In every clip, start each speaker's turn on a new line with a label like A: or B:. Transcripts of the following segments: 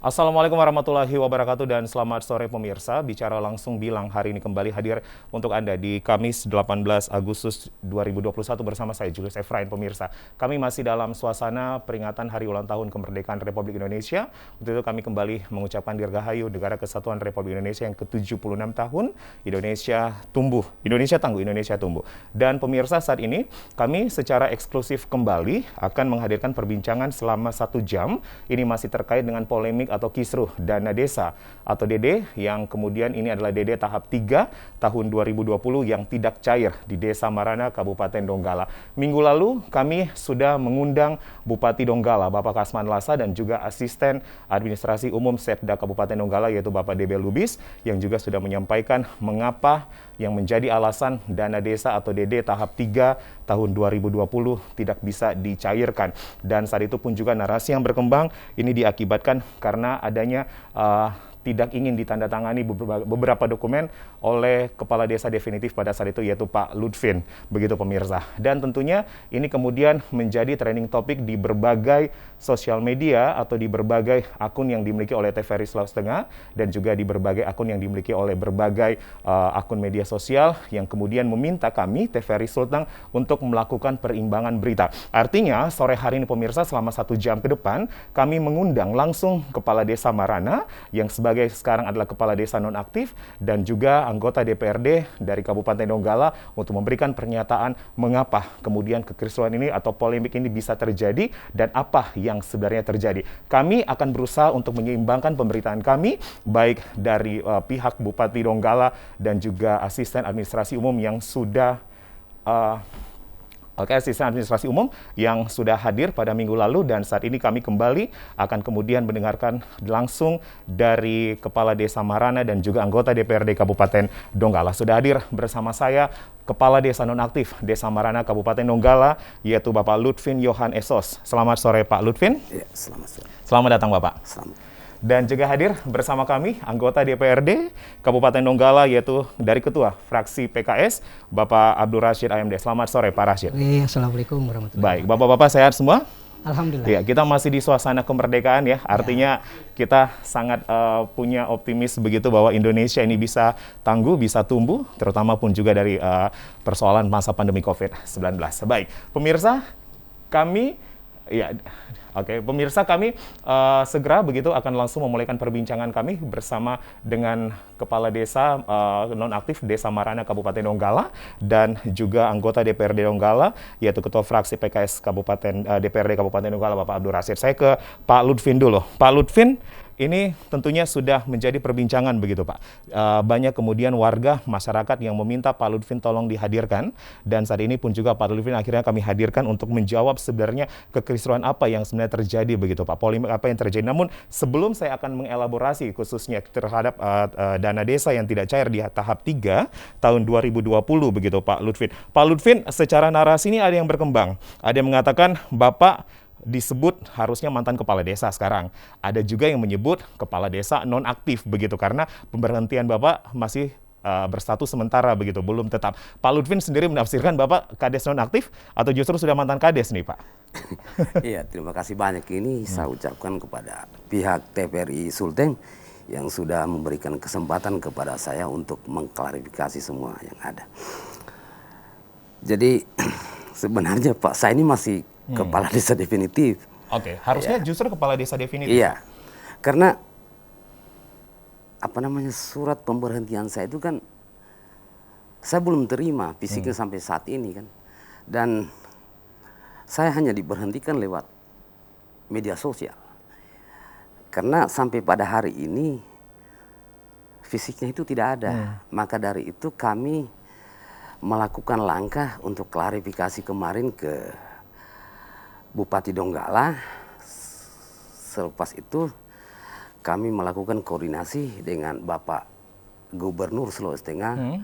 A: Assalamualaikum warahmatullahi wabarakatuh dan selamat sore pemirsa. Bicara langsung bilang hari ini kembali hadir untuk Anda di Kamis 18 Agustus 2021 bersama saya Julius Efrain pemirsa. Kami masih dalam suasana peringatan Hari Ulang Tahun Kemerdekaan Republik Indonesia. Untuk itu kami kembali mengucapkan Dirgahayu Negara Kesatuan Republik Indonesia yang ke-76 tahun. Indonesia tumbuh, Indonesia tangguh, Indonesia tumbuh. Dan pemirsa saat ini kami secara eksklusif kembali akan menghadirkan perbincangan selama 1 jam. Ini masih terkait dengan polemik atau kisruh dana desa atau DD yang kemudian ini adalah DD tahap 3 tahun 2020 yang tidak cair di Desa Marana, Kabupaten Donggala. Minggu lalu kami sudah mengundang Bupati Donggala, Bapak Kasman Lasa dan juga Asisten Administrasi Umum Setda Kabupaten Donggala yaitu Bapak DB Lubis yang juga sudah menyampaikan mengapa yang menjadi alasan dana desa atau DD tahap 3 tahun 2020 tidak bisa dicairkan. Dan saat itu pun juga narasi yang berkembang ini diakibatkan karena adanya tidak ingin ditandatangani beberapa dokumen oleh Kepala Desa definitif pada saat itu yaitu Pak Lutfin, begitu pemirsa. Dan tentunya ini kemudian menjadi trending topik di berbagai sosial media atau di berbagai akun yang dimiliki oleh TVRI Sulawesi Tengah dan juga di berbagai akun yang dimiliki oleh berbagai akun media sosial yang kemudian meminta kami TVRI Sulteng untuk melakukan perimbangan berita. Artinya sore hari ini pemirsa selama 1 jam ke depan kami mengundang langsung Kepala Desa Marana yang sebagai sekarang adalah Kepala Desa Nonaktif dan juga anggota DPRD dari Kabupaten Donggala untuk memberikan pernyataan mengapa kemudian kekisruhan ini atau polemik ini bisa terjadi dan apa yang sebenarnya terjadi. Kami akan berusaha untuk menyeimbangkan pemberitaan kami baik dari pihak Bupati Donggala dan juga Asisten Administrasi Umum yang sudah Asisten Administrasi Umum yang sudah hadir pada minggu lalu dan saat ini kami kembali akan kemudian mendengarkan langsung dari Kepala Desa Marana dan juga anggota DPRD Kabupaten Donggala. Sudah hadir bersama saya Kepala Desa Nonaktif Desa Marana Kabupaten Donggala yaitu Bapak Lutfin Yohan Esos. Selamat sore Pak Lutfin.
B: Ya, selamat sore.
A: Selamat datang Bapak.
B: Selamat.
A: Dan juga hadir bersama kami anggota DPRD Kabupaten Donggala yaitu dari Ketua Fraksi PKS Bapak Abdul Rashid AMD. Selamat sore Pak Rashid.
C: Assalamualaikum warahmatullahi
A: Baik,
C: wabarakatuh.
A: Bapak-bapak sehat semua?
C: Alhamdulillah.
A: Ya, kita masih di suasana kemerdekaan ya. Artinya kita sangat punya optimis begitu bahwa Indonesia ini bisa tangguh, bisa tumbuh, terutama pun juga dari persoalan masa pandemi COVID-19. Baik, pemirsa, kami pemirsa kami segera begitu akan langsung memulaikan perbincangan kami bersama dengan Kepala Desa Nonaktif Desa Marana Kabupaten Donggala dan juga anggota DPRD Donggala yaitu Ketua Fraksi PKS DPRD Kabupaten Donggala Bapak Abdul Rashid. Saya ke Pak Lutfin dulu. Pak Lutfin, ini tentunya sudah menjadi perbincangan begitu Pak. Banyak kemudian warga masyarakat yang meminta Pak Lutfin tolong dihadirkan dan saat ini pun juga Pak Lutfin akhirnya kami hadirkan untuk menjawab sebenarnya kekisruhan apa yang sebenarnya terjadi begitu Pak. Polemik apa yang terjadi. Namun sebelum saya akan mengelaborasi khususnya terhadap dana desa yang tidak cair di tahap 3 tahun 2020 begitu Pak Lutfin. Pak Lutfin, secara narasi ini ada yang berkembang. Ada yang mengatakan Bapak disebut harusnya mantan kepala desa sekarang. Ada juga yang menyebut kepala desa nonaktif begitu karena pemberhentian Bapak masih berstatus sementara begitu, belum tetap. Pak Lutfin sendiri menafsirkan Bapak kades nonaktif atau justru sudah mantan kades nih Pak?
B: Iya, terima kasih banyak. Ini saya ucapkan kepada pihak TVRI Sulteng yang sudah memberikan kesempatan kepada saya untuk mengklarifikasi semua yang ada. Jadi sebenarnya Pak, saya ini masih kepala desa definitif.
A: Oke, harusnya justru kepala desa definitif.
B: Iya, karena surat pemberhentian saya itu kan saya belum terima fisiknya sampai saat ini kan, dan saya hanya diberhentikan lewat media sosial karena sampai pada hari ini fisiknya itu tidak ada. Maka dari itu kami melakukan langkah untuk klarifikasi kemarin ke Bupati Donggala. Selepas itu kami melakukan koordinasi dengan Bapak Gubernur Sulawesi Tengah,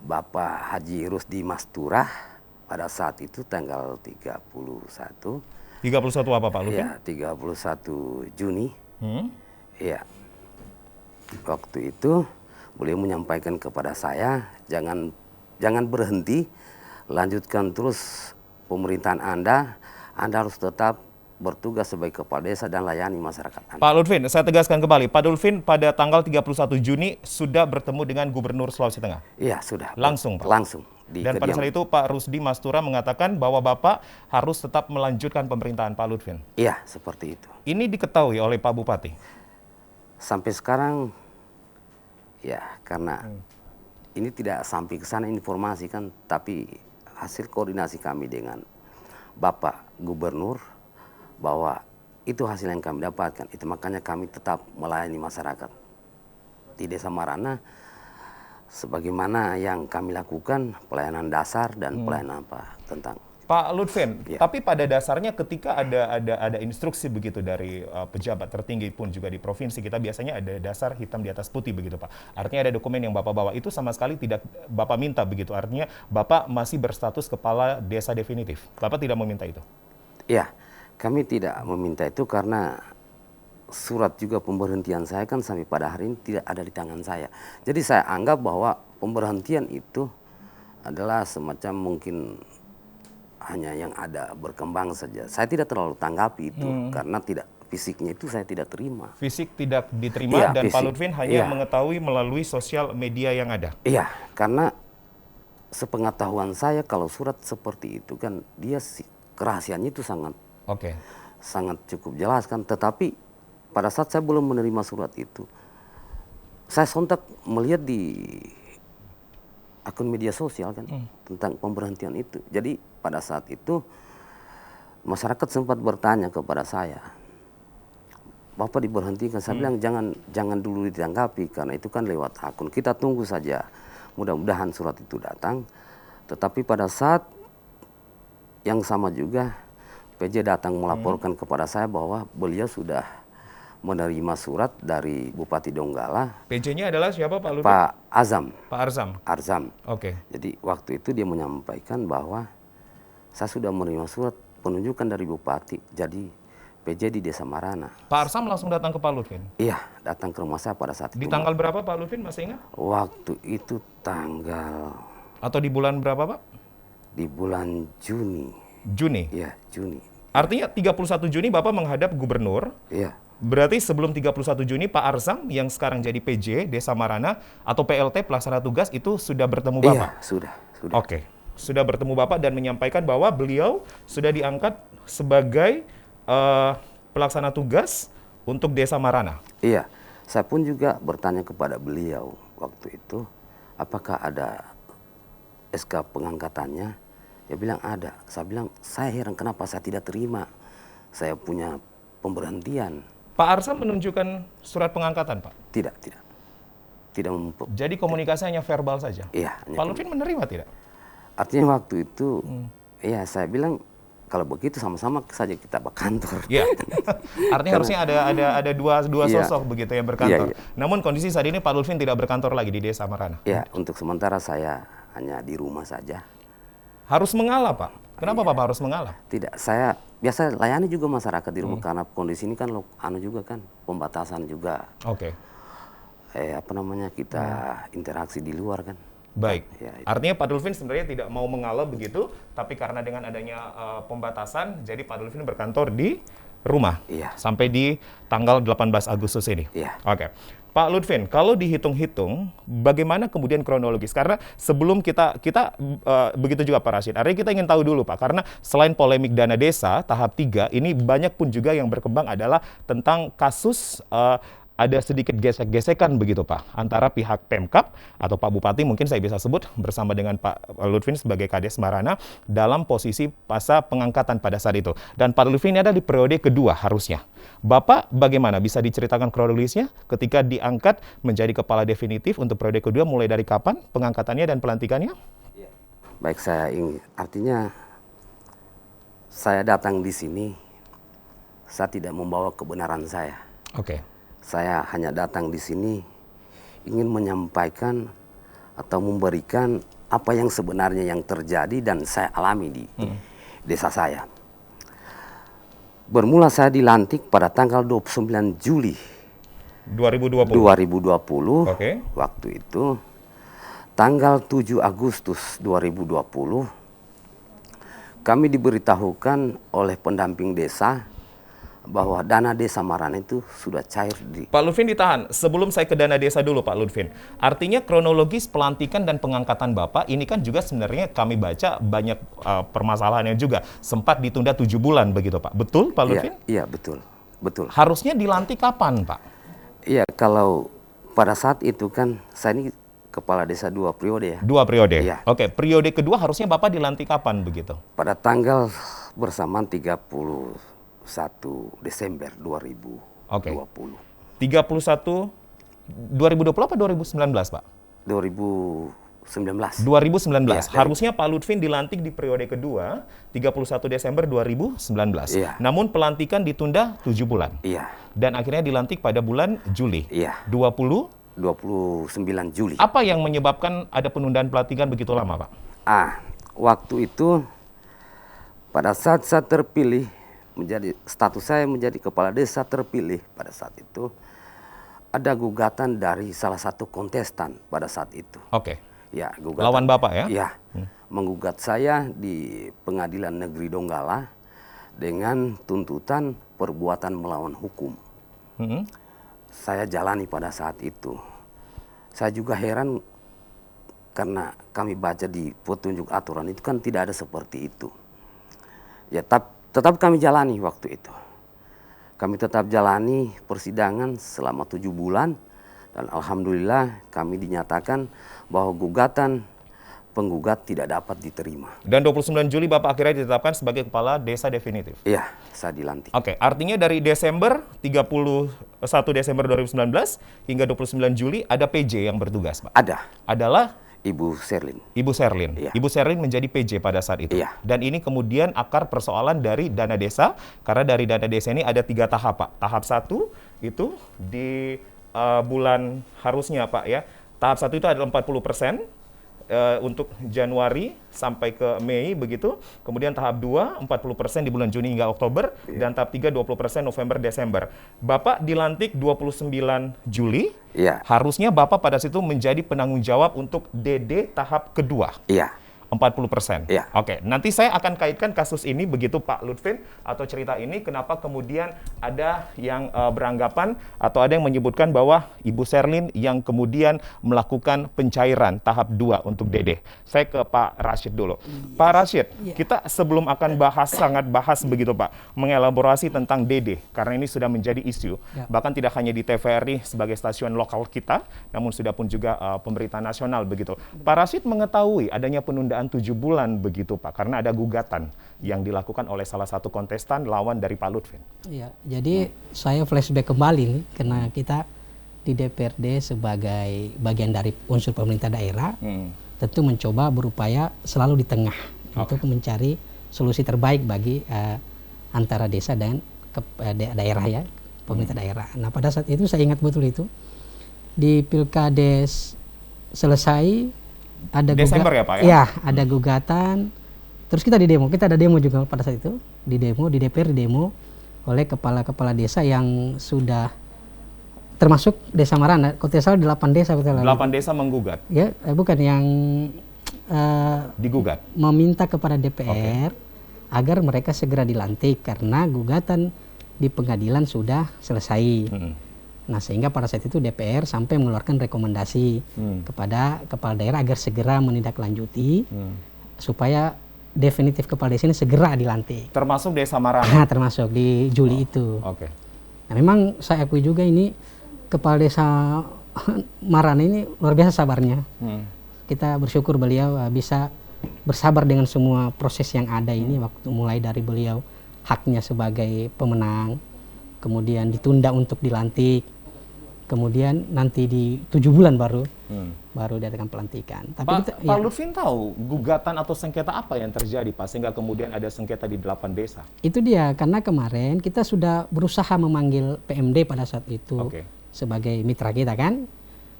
B: Bapak Haji Rusdi Masturah pada saat itu tanggal 31.
A: 31 apa Pak Lutfin?
B: Ya, 31 Juni. Ya. Waktu itu beliau menyampaikan kepada saya, jangan berhenti, lanjutkan terus pemerintahan Anda harus tetap bertugas sebagai kepala desa dan layani masyarakat.
A: Pak Lutfin, saya tegaskan kembali, Pak Lutfin pada tanggal 31 Juni sudah bertemu dengan Gubernur Sulawesi Tengah?
B: Iya, sudah.
A: Langsung, Pak?
B: Langsung.
A: Dan pada saat itu Pak Rusdi Mastura mengatakan bahwa Bapak harus tetap melanjutkan pemerintahan Pak Lutfin?
B: Iya, seperti itu.
A: Ini diketahui oleh Pak Bupati?
B: Sampai sekarang, ya karena ini tidak sampai ke sana informasi kan, tapi hasil koordinasi kami dengan Bapak Gubernur, bahwa itu hasil yang kami dapatkan. Itu makanya kami tetap melayani masyarakat di Desa Marana sebagaimana yang kami lakukan, pelayanan dasar dan pelayanan apa tentang.
A: Pak Lutfin,
B: Ya.
A: tapi pada dasarnya ketika ada instruksi begitu dari pejabat tertinggi pun juga di provinsi, kita biasanya ada dasar hitam di atas putih begitu, Pak. Artinya ada dokumen yang Bapak bawa, itu sama sekali tidak Bapak minta begitu. Artinya Bapak masih berstatus kepala desa definitif. Bapak tidak meminta itu?
B: Ya, kami tidak meminta itu karena surat juga pemberhentian saya kan sampai pada hari ini tidak ada di tangan saya. Jadi saya anggap bahwa pemberhentian itu adalah semacam mungkin hanya yang ada berkembang saja. Saya tidak terlalu tanggapi itu karena tidak fisiknya itu saya tidak terima.
A: Fisik tidak diterima
B: Iya,
A: dan Pak
B: fisik.
A: Lutfin hanya
B: Iya.
A: mengetahui melalui sosial media yang ada?
B: Iya, karena sepengetahuan saya kalau surat seperti itu kan dia kerahasiaannya itu
A: Oke.
B: sangat cukup jelas kan. Tetapi pada saat saya belum menerima surat itu, saya sontak melihat di akun media sosial kan tentang pemberhentian itu. Jadi pada saat itu masyarakat sempat bertanya kepada saya, Bapak diberhentikan. Saya bilang jangan dulu ditanggapi karena itu kan lewat akun. Kita tunggu saja. Mudah-mudahan surat itu datang. Tetapi pada saat yang sama juga PJ datang melaporkan kepada saya bahwa beliau sudah menerima surat dari Bupati Donggala,
A: PJ-nya adalah siapa, Pak Lutfin?
B: Pak Azam.
A: Pak Arzam.
B: Arzam.
A: Oke.
B: Jadi waktu itu dia menyampaikan bahwa saya sudah menerima surat penunjukan dari Bupati jadi PJ di Desa Marana.
A: Pak Arzam langsung datang ke Pak Lutfin?
B: Iya, datang ke rumah saya pada saat
A: Di
B: itu.
A: tanggal berapa, Pak Lutfin, masih ingat?
B: Waktu itu tanggal
A: Atau di bulan berapa, Pak?
B: di bulan Juni.
A: Juni.
B: Iya, Juni.
A: Artinya 31 Juni Bapak menghadap gubernur.
B: Iya.
A: Berarti sebelum 31 Juni Pak Arzam yang sekarang jadi PJ Desa Marana atau PLT pelaksana tugas itu sudah bertemu Bapak?
B: Iya, sudah.
A: Oke. Sudah bertemu Bapak dan menyampaikan bahwa beliau sudah diangkat sebagai pelaksana tugas untuk Desa Marana.
B: Iya. Saya pun juga bertanya kepada beliau waktu itu, apakah ada SK pengangkatannya? Dia bilang ada. Saya bilang, saya heran kenapa saya tidak terima. Saya punya pemberhentian.
A: Pak Arzam menunjukkan surat pengangkatan, Pak?
B: Tidak. Tidak
A: Jadi komunikasi hanya verbal saja?
B: Iya.
A: Pak Lutfin menerima tidak?
B: Artinya waktu itu, ya saya bilang, kalau begitu sama-sama saja kita berkantor.
A: Iya. Artinya harusnya ada dua
B: Iya.
A: sosok begitu yang berkantor.
B: Iya.
A: Namun kondisi saat ini Pak Lutfin tidak berkantor lagi di Desa Marana.
B: Ya, untuk sementara saya hanya di rumah saja.
A: Harus mengalah, Pak. Kenapa Bapak harus mengalah?
B: Tidak, saya biasa layani juga masyarakat di rumah karena kondisi ini kan juga kan pembatasan juga.
A: Oke.
B: Kita interaksi di luar kan.
A: Baik.
B: Ya, itu.
A: Artinya Pak Lutfin sebenarnya tidak mau mengalah begitu, tapi karena dengan adanya pembatasan, jadi Pak Lutfin berkantor di rumah.
B: Iya.
A: Sampai di tanggal 18 Agustus ini.
B: Iya.
A: Oke. Pak Lutfin, kalau dihitung-hitung, bagaimana kemudian kronologis? Karena sebelum kita begitu juga Pak Rashid. Artinya kita ingin tahu dulu Pak, karena selain polemik dana desa tahap 3, ini banyak pun juga yang berkembang adalah tentang kasus ada sedikit gesek-gesekan begitu Pak, antara pihak Pemkab atau Pak Bupati mungkin saya bisa sebut bersama dengan Pak Lutfin sebagai Kades Marana dalam posisi masa pengangkatan pada saat itu. Dan Pak Lutfin ini ada di periode kedua harusnya. Bapak bagaimana bisa diceritakan kronologisnya ketika diangkat menjadi kepala definitif untuk periode kedua mulai dari kapan pengangkatannya dan pelantikannya?
B: Baik, artinya saya datang di sini, saya tidak membawa kebenaran saya.
A: Oke.
B: Saya hanya datang di sini ingin menyampaikan atau memberikan apa yang sebenarnya yang terjadi dan saya alami di desa saya. Bermula saya dilantik pada tanggal 29 Juli
A: 2020.
B: 2020.
A: Oke.
B: Waktu itu tanggal 7 Agustus 2020 kami diberitahukan oleh pendamping desa bahwa dana desa Marana itu sudah cair di.
A: Pak Lutfin ditahan. Sebelum saya ke dana desa dulu Pak Lutfin. Artinya kronologis pelantikan dan pengangkatan Bapak ini kan juga sebenarnya kami baca banyak permasalahannya juga. Sempat ditunda 7 bulan begitu Pak. Betul Pak Lutfin?
B: Iya, betul. Betul.
A: Harusnya dilantik kapan Pak?
B: Iya, kalau pada saat itu kan saya ini kepala desa 2 periode ya.
A: 2 periode?
B: Iya.
A: Oke, periode kedua harusnya Bapak dilantik kapan begitu?
B: Pada tanggal bersamaan 31 Desember 2020.
A: Oke. 31 2020 apa 2019 Pak?
B: 2019.
A: 2019.
B: Iya,
A: Harusnya Pak Lutfin dilantik di periode kedua 31 Desember 2019.
B: Iya.
A: Namun pelantikan ditunda 7 bulan.
B: Iya.
A: Dan akhirnya dilantik pada bulan Juli.
B: Iya.
A: 29
B: Juli.
A: Apa yang menyebabkan ada penundaan pelantikan begitu lama, Pak?
B: Waktu itu pada saat saya terpilih status saya menjadi kepala desa terpilih pada saat itu ada gugatan dari salah satu kontestan pada saat itu.
A: Oke.
B: Ya, gugatan.
A: Lawan Bapak ya?
B: Ya, menggugat saya di Pengadilan Negeri Donggala dengan tuntutan perbuatan melawan hukum. Saya jalani pada saat itu. Saya juga heran karena kami baca di petunjuk aturan itu kan tidak ada seperti itu. Ya, tetap kami jalani waktu itu. Kami tetap jalani persidangan selama 7 bulan dan alhamdulillah kami dinyatakan bahwa gugatan penggugat tidak dapat diterima.
A: Dan 29 Juli Bapak akhirnya ditetapkan sebagai kepala desa definitif?
B: Iya, saya dilantik.
A: Oke, artinya dari Desember, 31 Desember 2019 hingga 29 Juli ada PJ yang bertugas, Pak?
B: Ada.
A: Adalah?
B: Ibu Sherlyn.
A: Ibu Sherlyn.
B: Iya.
A: Ibu Sherlyn menjadi PJ pada saat itu.
B: Iya.
A: Dan ini kemudian akar persoalan dari dana desa, karena dari dana desa ini ada 3 tahap, Pak. Tahap 1 itu di bulan harusnya, Pak, ya. Tahap 1 itu adalah 40%. Untuk Januari sampai ke Mei begitu. Kemudian tahap 2 40% di bulan Juni hingga Oktober. Dan tahap 3 20% November Desember. Bapak dilantik 29 Juli.
B: Iya.
A: Harusnya Bapak pada situ menjadi penanggung jawab untuk DD tahap kedua.
B: Iya.
A: 40%.
B: Iya.
A: Oke, nanti saya akan kaitkan kasus ini begitu Pak Lutfin atau cerita ini kenapa kemudian ada yang beranggapan atau ada yang menyebutkan bahwa Ibu Sherlyn yang kemudian melakukan pencairan tahap 2 untuk DD. Saya ke Pak Rashid dulu. Pak Rashid, kita sebelum akan sangat bahas begitu Pak, mengelaborasi tentang DD karena ini sudah menjadi isu. Bahkan tidak hanya di TVRI sebagai stasiun lokal kita, namun sudah pun juga pemberitaan nasional begitu. Pak Rashid mengetahui adanya penundaan 7 bulan begitu Pak, karena ada gugatan yang dilakukan oleh salah satu kontestan lawan dari Pak Lutfin.
C: Iya, jadi saya flashback kembali nih, karena kita di DPRD sebagai bagian dari unsur pemerintah daerah, tentu mencoba berupaya selalu di tengah untuk mencari solusi terbaik bagi antara desa dan daerah ya, pemerintah daerah. Nah pada saat itu saya ingat betul itu, di Pilkades selesai, ada
A: Desember ya Pak ya?
C: Iya, ada gugatan. Terus kita ada demo juga pada saat itu, di DPR di demo oleh kepala-kepala desa yang sudah termasuk Desa Marana. Kalau tidak salah 8 desa.
A: 8 desa menggugat?
C: Ya, bukan yang
A: digugat?
C: Meminta kepada DPR agar mereka segera dilantik karena gugatan di pengadilan sudah selesai. Nah sehingga pada saat itu DPR sampai mengeluarkan rekomendasi kepada kepala daerah agar segera menindaklanjuti supaya definitif kepala desa ini segera dilantik.
A: Termasuk Desa Marana?
C: Nah, termasuk di Juli itu.
A: Oke.
C: Nah memang saya akui juga ini kepala desa Marana ini luar biasa sabarnya. Kita bersyukur beliau bisa bersabar dengan semua proses yang ada ini, waktu mulai dari beliau haknya sebagai pemenang, kemudian ditunda untuk dilantik, kemudian nanti di 7 bulan baru diadakan pelantikan. Tapi
A: Pak Lutfin tahu gugatan atau sengketa apa yang terjadi Pak sehingga kemudian ada sengketa di 8 desa?
C: Itu dia, karena kemarin kita sudah berusaha memanggil PMD pada saat itu sebagai mitra kita kan,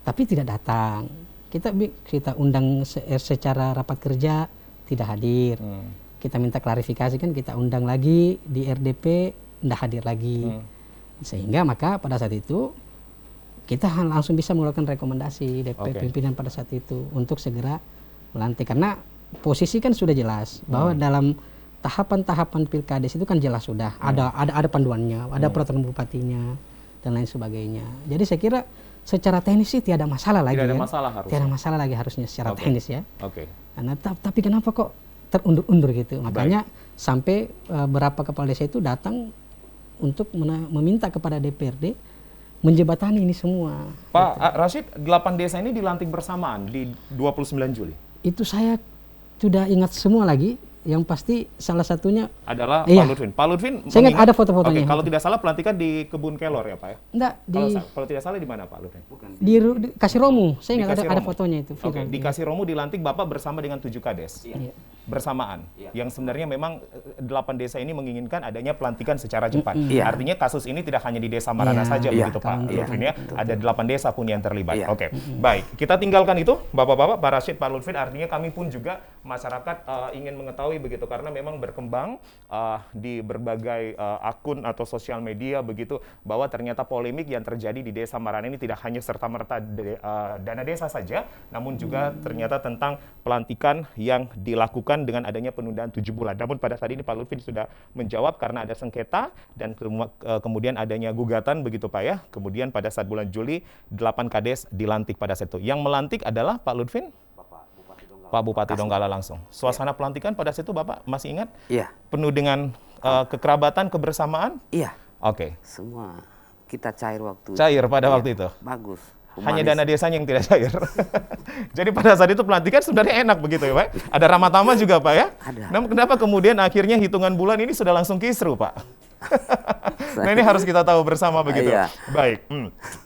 C: tapi tidak datang. Kita undang secara rapat kerja tidak hadir. Kita minta klarifikasi kan, kita undang lagi di RDP tidak hadir lagi. Sehingga maka pada saat itu kita langsung bisa mengeluarkan rekomendasi DP pimpinan pada saat itu untuk segera melantik, karena posisi kan sudah jelas bahwa dalam tahapan-tahapan pilkades itu kan jelas sudah ada panduannya, ada peraturan bupatinya dan lain sebagainya. Jadi saya kira secara teknis sih tidak ada masalah lagi.
A: Tidak ada
C: kan?
A: masalah harusnya.
C: Tidak ada masalah lagi harusnya secara teknis ya.
A: Oke.
C: Nah, tapi kenapa kok terundur-undur gitu? Makanya sampai beberapa kepala desa itu datang untuk meminta kepada DPRD menjembatani ini semua.
A: Pak Rashid, 8 desa ini dilantik bersamaan di 29 Juli.
C: Itu saya sudah ingat semua lagi. Yang pasti salah satunya
A: adalah Pak Lutfin. Pak Lutfin,
C: saya ingat ada foto-fotonya.
A: Oke, kalau tidak salah pelantikan di Kebun Kelor ya Pak ya?
C: Enggak,
A: Kalau tidak salah di mana Pak Lutfin?
C: di Kasiromu. Saya ingat ada fotonya itu.
A: Oke, di Kasiromu dilantik Bapak bersama dengan 7 kades. Bersamaan. Yang sebenarnya memang 8 desa ini menginginkan adanya pelantikan secara cepat. Artinya kasus ini tidak hanya di Desa Marana saja begitu Pak Lutfin ya. Ada 8 desa pun yang terlibat. Oke, baik. Kita tinggalkan itu Bapak-bapak, Pak Rashid, Pak Lutfin. Artinya kami pun juga masyarakat ingin mengetahui begitu karena memang berkembang di berbagai akun atau sosial media begitu bahwa ternyata polemik yang terjadi di Desa Marana ini tidak hanya serta-merta dana desa saja, namun juga ternyata tentang pelantikan yang dilakukan dengan adanya penundaan 7 bulan. Namun pada saat ini Pak Lutfin sudah menjawab karena ada sengketa dan kemudian adanya gugatan begitu Pak ya. Kemudian pada saat bulan Juli 8 kades dilantik pada saat itu. Yang melantik adalah Pak Lutfin? Pak Bupati Donggala langsung. Suasana pelantikan pada saat itu Bapak masih ingat?
B: Iya.
A: Penuh dengan kekerabatan, kebersamaan?
B: Iya.
A: Oke.
B: Semua kita cair waktu.
A: Cair pada waktu itu?
B: Bagus.
A: Hanya dana desanya yang tidak cair. Jadi pada saat itu pelantikan sebenarnya enak begitu ya Pak? Ada ramatama juga Pak ya?
B: Ada.
A: Namun kenapa kemudian akhirnya hitungan bulan ini sudah langsung kisru Pak? Nah ini harus kita tahu bersama begitu.
B: Iya.
A: Baik.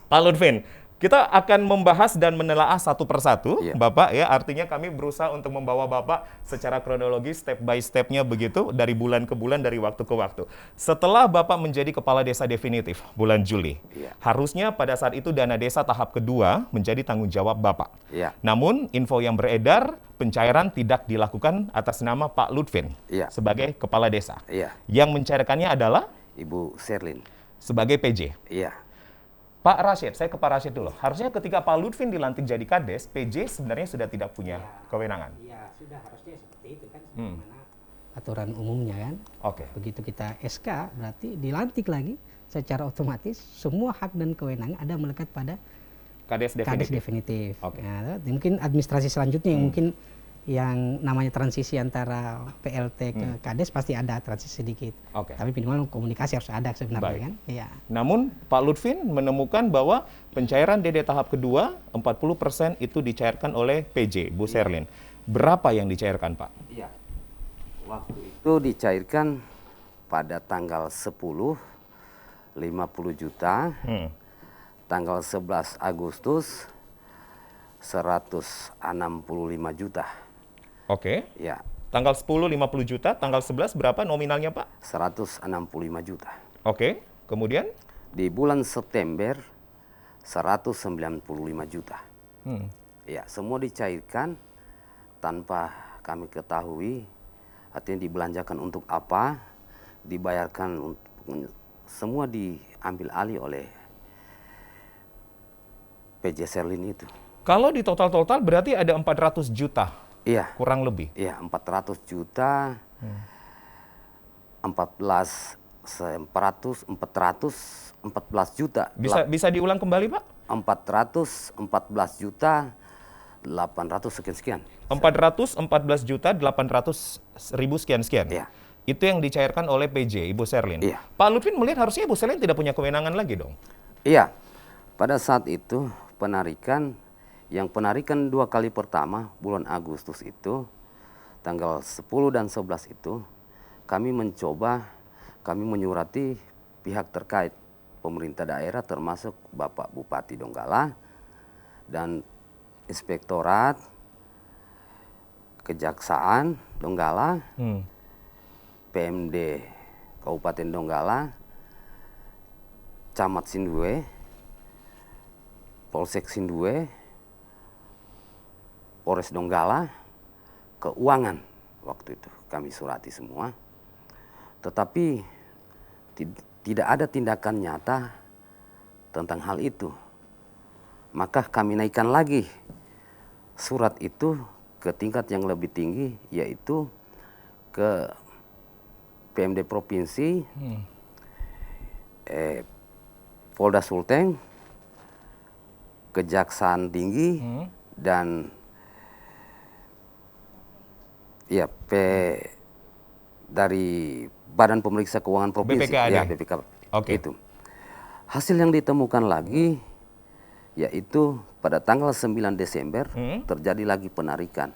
A: Pak Lutfin, kita akan membahas dan menelaah satu persatu, Bapak ya. Artinya kami berusaha untuk membawa Bapak secara kronologis, step by step-nya begitu, dari bulan ke bulan, dari waktu ke waktu. Setelah Bapak menjadi kepala desa definitif bulan Juli, harusnya pada saat itu dana desa tahap kedua menjadi tanggung jawab Bapak. Namun info yang beredar, pencairan tidak dilakukan atas nama Pak Lutfin sebagai kepala desa. Yang mencairkannya adalah
B: Ibu Sherlyn
A: sebagai PJ. Pak Rashid, saya ke Pak Rashid dulu. Harusnya ketika Pak Lutfin dilantik jadi kades, PJ sebenarnya sudah tidak punya kewenangan.
C: Iya, sudah harusnya seperti itu kan. Aturan umumnya kan.
A: Oke.
C: Begitu kita SK, berarti dilantik lagi secara otomatis semua hak dan kewenangan ada melekat pada
A: Kades definitif.
C: Oke. Nah, mungkin administrasi selanjutnya yang mungkin yang namanya transisi antara PLT ke Kades pasti ada transisi sedikit. Tapi minimal komunikasi harus ada sebenarnya kan. Iya.
A: Namun Pak Lutfin menemukan bahwa pencairan DD tahap kedua 40% itu dicairkan oleh PJ, Bu Sherlyn. Berapa yang dicairkan Pak?
B: Iya. Waktu itu dicairkan pada tanggal 10 50 juta. Tanggal 11 Agustus 165 juta.
A: Oke.
B: Ya.
A: Tanggal 10 50 juta, tanggal 11 berapa nominalnya Pak?
B: 165 juta.
A: Oke. Kemudian?
B: Di bulan September 195 juta. Ya, semua dicairkan tanpa kami ketahui, artinya dibelanjakan untuk apa, dibayarkan untuk semua diambil alih oleh PJ Sherlyn itu.
A: Kalau di total berarti ada 400 juta.
B: Iya.
A: Kurang lebih.
B: Iya, 400 juta. 414 juta.
A: Bisa diulang kembali, Pak?
B: 414 juta 800 sekian-sekian.
A: 414 juta 800 ribu sekian-sekian.
B: Iya.
A: Itu yang dicairkan oleh PJ, Ibu Sherlyn.
B: Iya.
A: Pak Lutfin melihat harusnya Ibu Sherlyn tidak punya kewenangan lagi dong.
B: Iya. Pada saat itu penarikan 2 kali pertama bulan Agustus itu, tanggal 10 dan 11 itu, kami menyurati pihak terkait pemerintah daerah termasuk Bapak Bupati Donggala dan Inspektorat Kejaksaan Donggala, PMD Kabupaten Donggala, Camat Sindue, Polsek Sindue, Polres Donggala, Keuangan waktu itu kami surati semua. Tetapi tidak ada tindakan nyata tentang hal itu. Maka kami naikkan lagi surat itu ke tingkat yang lebih tinggi, yaitu ke PMD Provinsi, Polda Sulteng, Kejaksaan Tinggi, dan ya dari Badan Pemeriksa Keuangan Provinsi,
A: BPKAD.
B: ya BPK.
A: Oke.
B: Itu. Hasil yang ditemukan lagi yaitu pada tanggal 9 Desember terjadi lagi penarikan.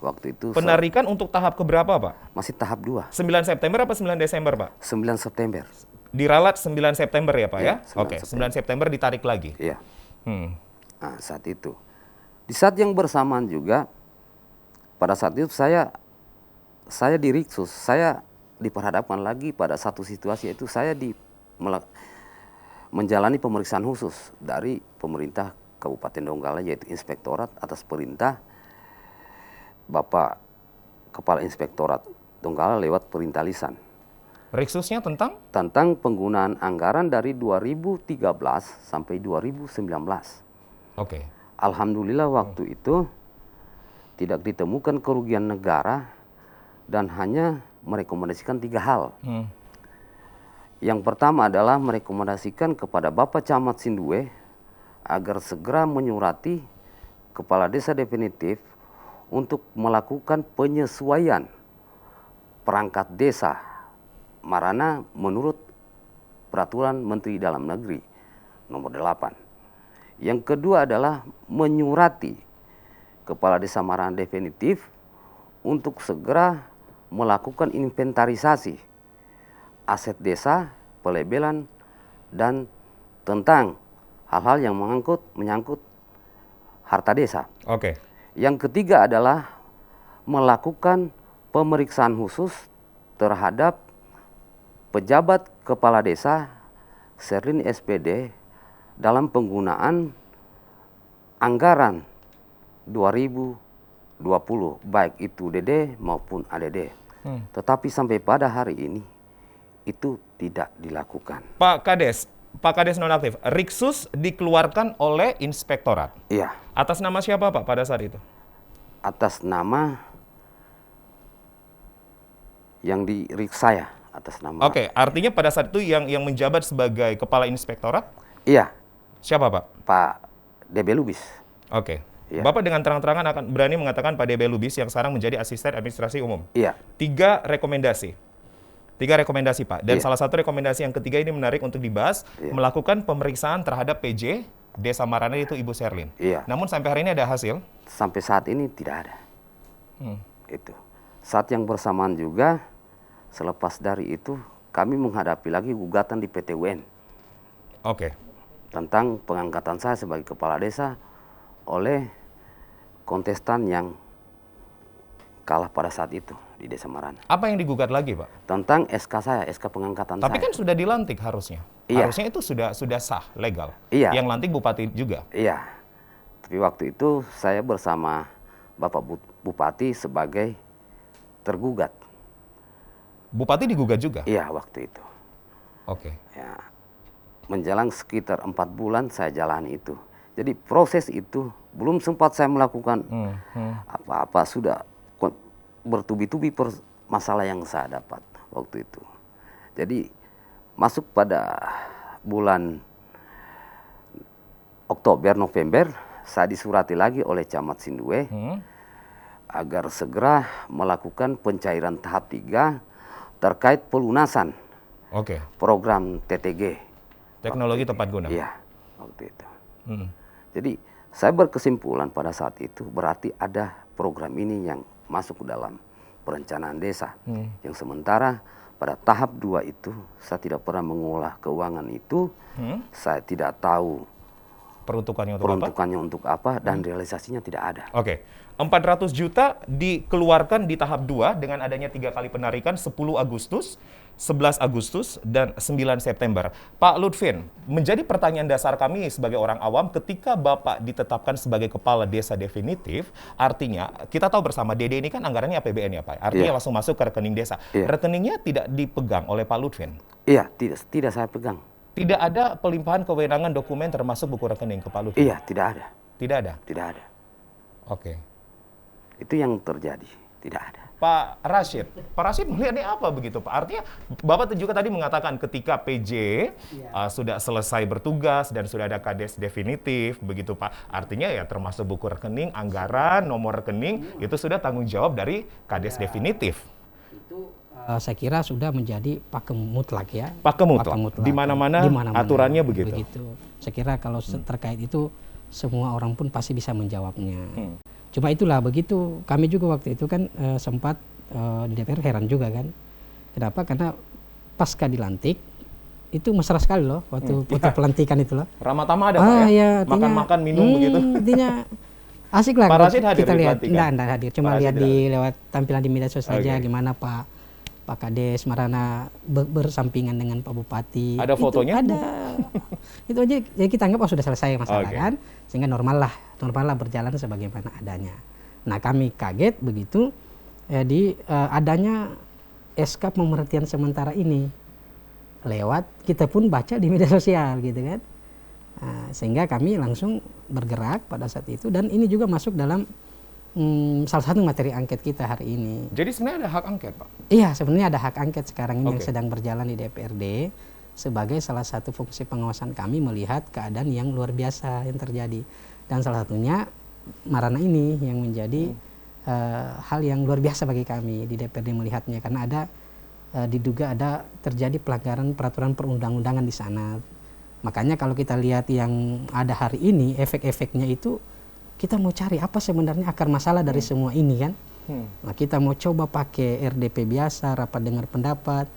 B: Waktu itu
A: Penarikan untuk tahap keberapa, Pak?
B: masih tahap 2,
A: 9 September apa 9 Desember, Pak?
B: 9 September.
A: Diralat 9 September ya, Pak ya?
B: Iya, 9
A: Oke, 9 September ditarik lagi.
B: Iya.
A: Hmm.
B: Nah, saat itu. Di saat yang bersamaan juga, pada saat itu saya di Riksus, saya diperhadapkan lagi pada satu situasi, yaitu saya menjalani pemeriksaan khusus dari pemerintah Kabupaten Donggala, yaitu Inspektorat atas perintah Bapak Kepala Inspektorat Donggala lewat perintah lisan.
A: Riksusnya tentang?
B: Tentang penggunaan anggaran dari 2013 sampai 2019.
A: Oke.
B: Alhamdulillah waktu itu tidak ditemukan kerugian negara dan hanya merekomendasikan 3 hal. Yang pertama adalah merekomendasikan kepada Bapak Camat Sindue agar segera menyurati Kepala Desa definitif untuk melakukan penyesuaian perangkat desa Marana menurut Peraturan Menteri Dalam Negeri nomor 8. Yang kedua adalah menyurati Kepala Desa Marana definitif untuk segera melakukan inventarisasi aset desa, pelebelan, dan tentang hal-hal yang menyangkut harta desa.
A: Oke.
B: Yang ketiga adalah melakukan pemeriksaan khusus terhadap pejabat kepala desa Serlin SPD dalam penggunaan anggaran 2020, baik itu DD maupun ADD. Tetapi sampai pada hari ini itu tidak dilakukan.
A: Pak Kades nonaktif, Riksus dikeluarkan oleh Inspektorat.
B: Iya,
A: Atas nama siapa, Pak, pada saat itu?
B: atas nama yang saya, atas nama.
A: Oke, artinya pada saat itu yang menjabat sebagai Kepala Inspektorat
B: Iya,
A: siapa, Pak?
B: Pak DB Lubis.
A: Oke.
B: Iya.
A: Bapak dengan terang-terangan akan berani mengatakan Pak DB Lubis yang sekarang menjadi Asisten Administrasi Umum.
B: Iya.
A: 3 rekomendasi, Pak. Dan
B: Iya.
A: salah satu rekomendasi yang ketiga ini menarik untuk dibahas, melakukan pemeriksaan terhadap PJ Desa Marana itu Ibu Serlin.
B: Iya.
A: Namun sampai hari ini ada hasil?
B: Sampai saat ini tidak ada. Itu. Saat yang bersamaan juga, selepas dari itu kami menghadapi lagi gugatan di PT UN
A: Oke.
B: tentang pengangkatan saya sebagai kepala desa oleh kontestan yang kalah pada saat itu di Desa Marana.
A: Apa yang digugat lagi, Pak?
B: Tentang SK saya, SK pengangkatan
A: Tapi
B: saya.
A: kan sudah dilantik harusnya.
B: Iya.
A: Harusnya itu sudah sah, legal.
B: Iya.
A: Yang lantik Bupati juga.
B: Iya. Tapi waktu itu saya bersama Bapak Bupati sebagai tergugat.
A: Bupati digugat juga?
B: Iya, waktu itu.
A: Oke.
B: Ya, menjelang sekitar 4 bulan saya jalani itu. Jadi proses itu belum sempat saya melakukan apa-apa, sudah bertubi-tubi masalah yang saya dapat waktu itu. Jadi masuk pada bulan Oktober, November, saya disurati lagi oleh Camat Sindue agar segera melakukan pencairan tahap 3 terkait pelunasan
A: Oke.
B: program TTG.
A: Teknologi tepat guna.
B: Iya, waktu itu. Jadi saya berkesimpulan pada saat itu berarti ada program ini yang masuk ke dalam perencanaan desa. Yang sementara pada tahap 2 itu saya tidak pernah mengolah keuangan itu. Saya tidak tahu
A: Peruntukannya
B: untuk apa dan realisasinya tidak ada.
A: Oke. 400 juta dikeluarkan di tahap 2 dengan adanya 3 kali penarikan 10 Agustus, 11 Agustus, dan 9 September. Pak Lutfin, menjadi pertanyaan dasar kami sebagai orang awam ketika Bapak ditetapkan sebagai kepala desa definitif, artinya kita tahu bersama DD ini kan anggarannya APBN ya Pak, artinya langsung masuk ke rekening desa. Rekeningnya tidak dipegang oleh Pak Lutfin?
B: Iya, tidak saya pegang.
A: Tidak ada pelimpahan kewenangan dokumen termasuk buku rekening ke Pak Lutfin?
B: Iya, tidak ada.
A: Tidak ada?
B: Tidak ada.
A: Oke.
B: Itu yang terjadi, tidak ada.
A: Pak Rashid. Pak Rashid melihatnya apa begitu Pak? Artinya Bapak juga tadi mengatakan ketika PJ sudah selesai bertugas dan sudah ada kades definitif begitu Pak. Artinya ya termasuk buku rekening, anggaran, nomor rekening itu sudah tanggung jawab dari kades definitif.
C: Itu saya kira sudah menjadi pakem mutlak ya.
A: Pakem mutlak. Di mana-mana aturannya begitu.
C: Saya kira kalau terkait itu semua orang pun pasti bisa menjawabnya. Cuma itulah begitu, kami juga waktu itu kan sempat di DPR heran juga kan. Kenapa? Karena pasca dilantik, itu mesra sekali loh waktu foto pelantikan itu loh.
A: Ramah tamah ada Pak ya? Makan-makan, minum begitu.
C: Intinya asik lah.
A: Pak Rashid hadir
C: kita
A: di
C: lihat.
A: pelantikan?
C: Enggak hadir, cuma lihat lewat tampilan di media sosial saja gimana Pak Kades Marana bersampingan dengan Pak Bupati.
A: Ada fotonya?
C: Ada. Itu aja ya kita anggap sudah selesai masalah kan. Sehingga normal lah berjalan sebagaimana adanya. Nah kami kaget begitu di adanya SK pemerhentian sementara ini lewat kita pun baca di media sosial gitu kan. Sehingga kami langsung bergerak pada saat itu dan ini juga masuk dalam salah satu materi angket kita hari ini.
A: Jadi sebenarnya ada hak angket Pak?
C: Iya sebenarnya ada hak angket sekarang ini yang sedang berjalan di DPRD sebagai salah satu fungsi pengawasan kami melihat keadaan yang luar biasa yang terjadi dan salah satunya Marana ini yang menjadi hal yang luar biasa bagi kami di DPRD melihatnya karena ada diduga ada terjadi pelanggaran peraturan perundang-undangan di sana. Makanya kalau kita lihat yang ada hari ini efek-efeknya itu kita mau cari apa sebenarnya akar masalah dari semua ini kan. Nah, kita mau coba pakai RDP biasa, rapat dengar pendapat.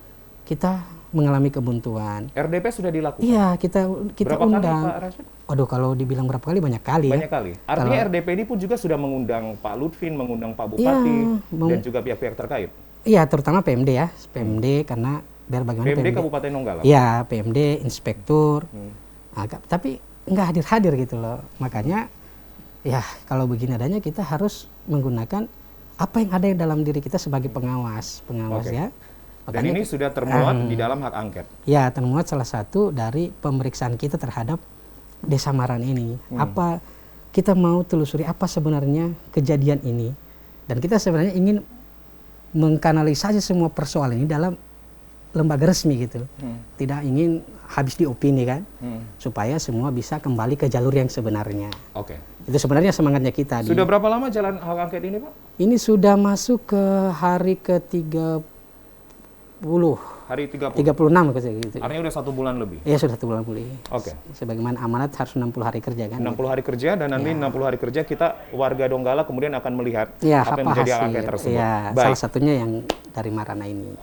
C: Kita mengalami kebuntuan.
A: RDP sudah dilakukan?
C: Iya, kita
A: berapa
C: undang.
A: Kali, Pak Rashid?
C: Aduh, kalau dibilang berapa kali banyak kali
A: banyak
C: ya.
A: Kali. Artinya RDP ini pun juga sudah mengundang Pak Lutfin, mengundang Pak Bupati dan juga pihak-pihak terkait.
C: Iya, terutama PMD ya. PMD karena biar bagaimana
A: PMD Kabupaten Donggala.
C: Iya, PMD, inspektur. Tapi nggak hadir-hadir gitu loh. Makanya ya kalau begini adanya kita harus menggunakan apa yang ada dalam diri kita sebagai pengawas ya.
A: Makanya, dan ini sudah termuat di dalam hak angket.
C: Ya, termuat salah satu dari pemeriksaan kita terhadap Desa Maran ini. Apa kita mau telusuri apa sebenarnya kejadian ini dan kita sebenarnya ingin mengkanalisasi semua persoalan ini dalam lembaga resmi gitu. Tidak ingin habis di opini kan, supaya semua bisa kembali ke jalur yang sebenarnya. Itu sebenarnya semangatnya kita.
A: Sudah berapa lama jalan hak angket ini Pak?
C: Ini sudah masuk ke hari ke-30.
A: Hari 30?
C: 36 gitu.
A: Artinya udah 1 bulan lebih?
C: Iya sudah 1 bulan lebih. Sebagaimana amanat harus 60 hari kerja kan.
A: 60 hari kerja dan nanti 60 hari kerja kita warga Donggala kemudian akan melihat apa yang menjadi hak angket tersebut.
C: Salah satunya yang dari Marana ini.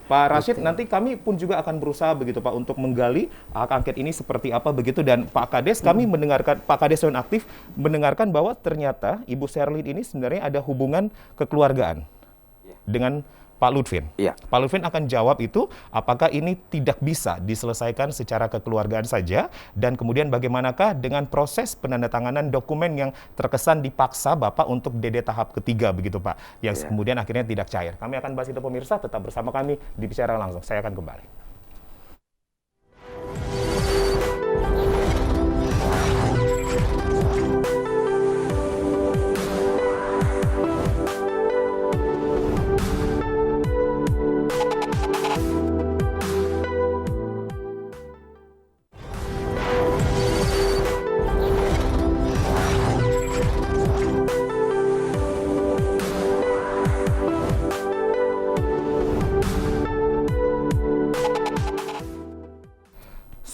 A: Pak Rashid, nanti kami pun juga akan berusaha begitu Pak untuk menggali hak angket ini seperti apa begitu dan Pak Kades kami mendengarkan, Pak Kades nonaktif mendengarkan bahwa ternyata Ibu Sherlyn ini sebenarnya ada hubungan kekeluargaan dengan Pak Lutfin. Pak Lutfin akan jawab itu apakah ini tidak bisa diselesaikan secara kekeluargaan saja dan kemudian bagaimanakah dengan proses penandatanganan dokumen yang terkesan dipaksa Bapak untuk DD tahap ketiga begitu Pak yang kemudian akhirnya tidak cair. Kami akan bahas itu pemirsa, tetap bersama kami di Bicara Langsung. Saya akan kembali.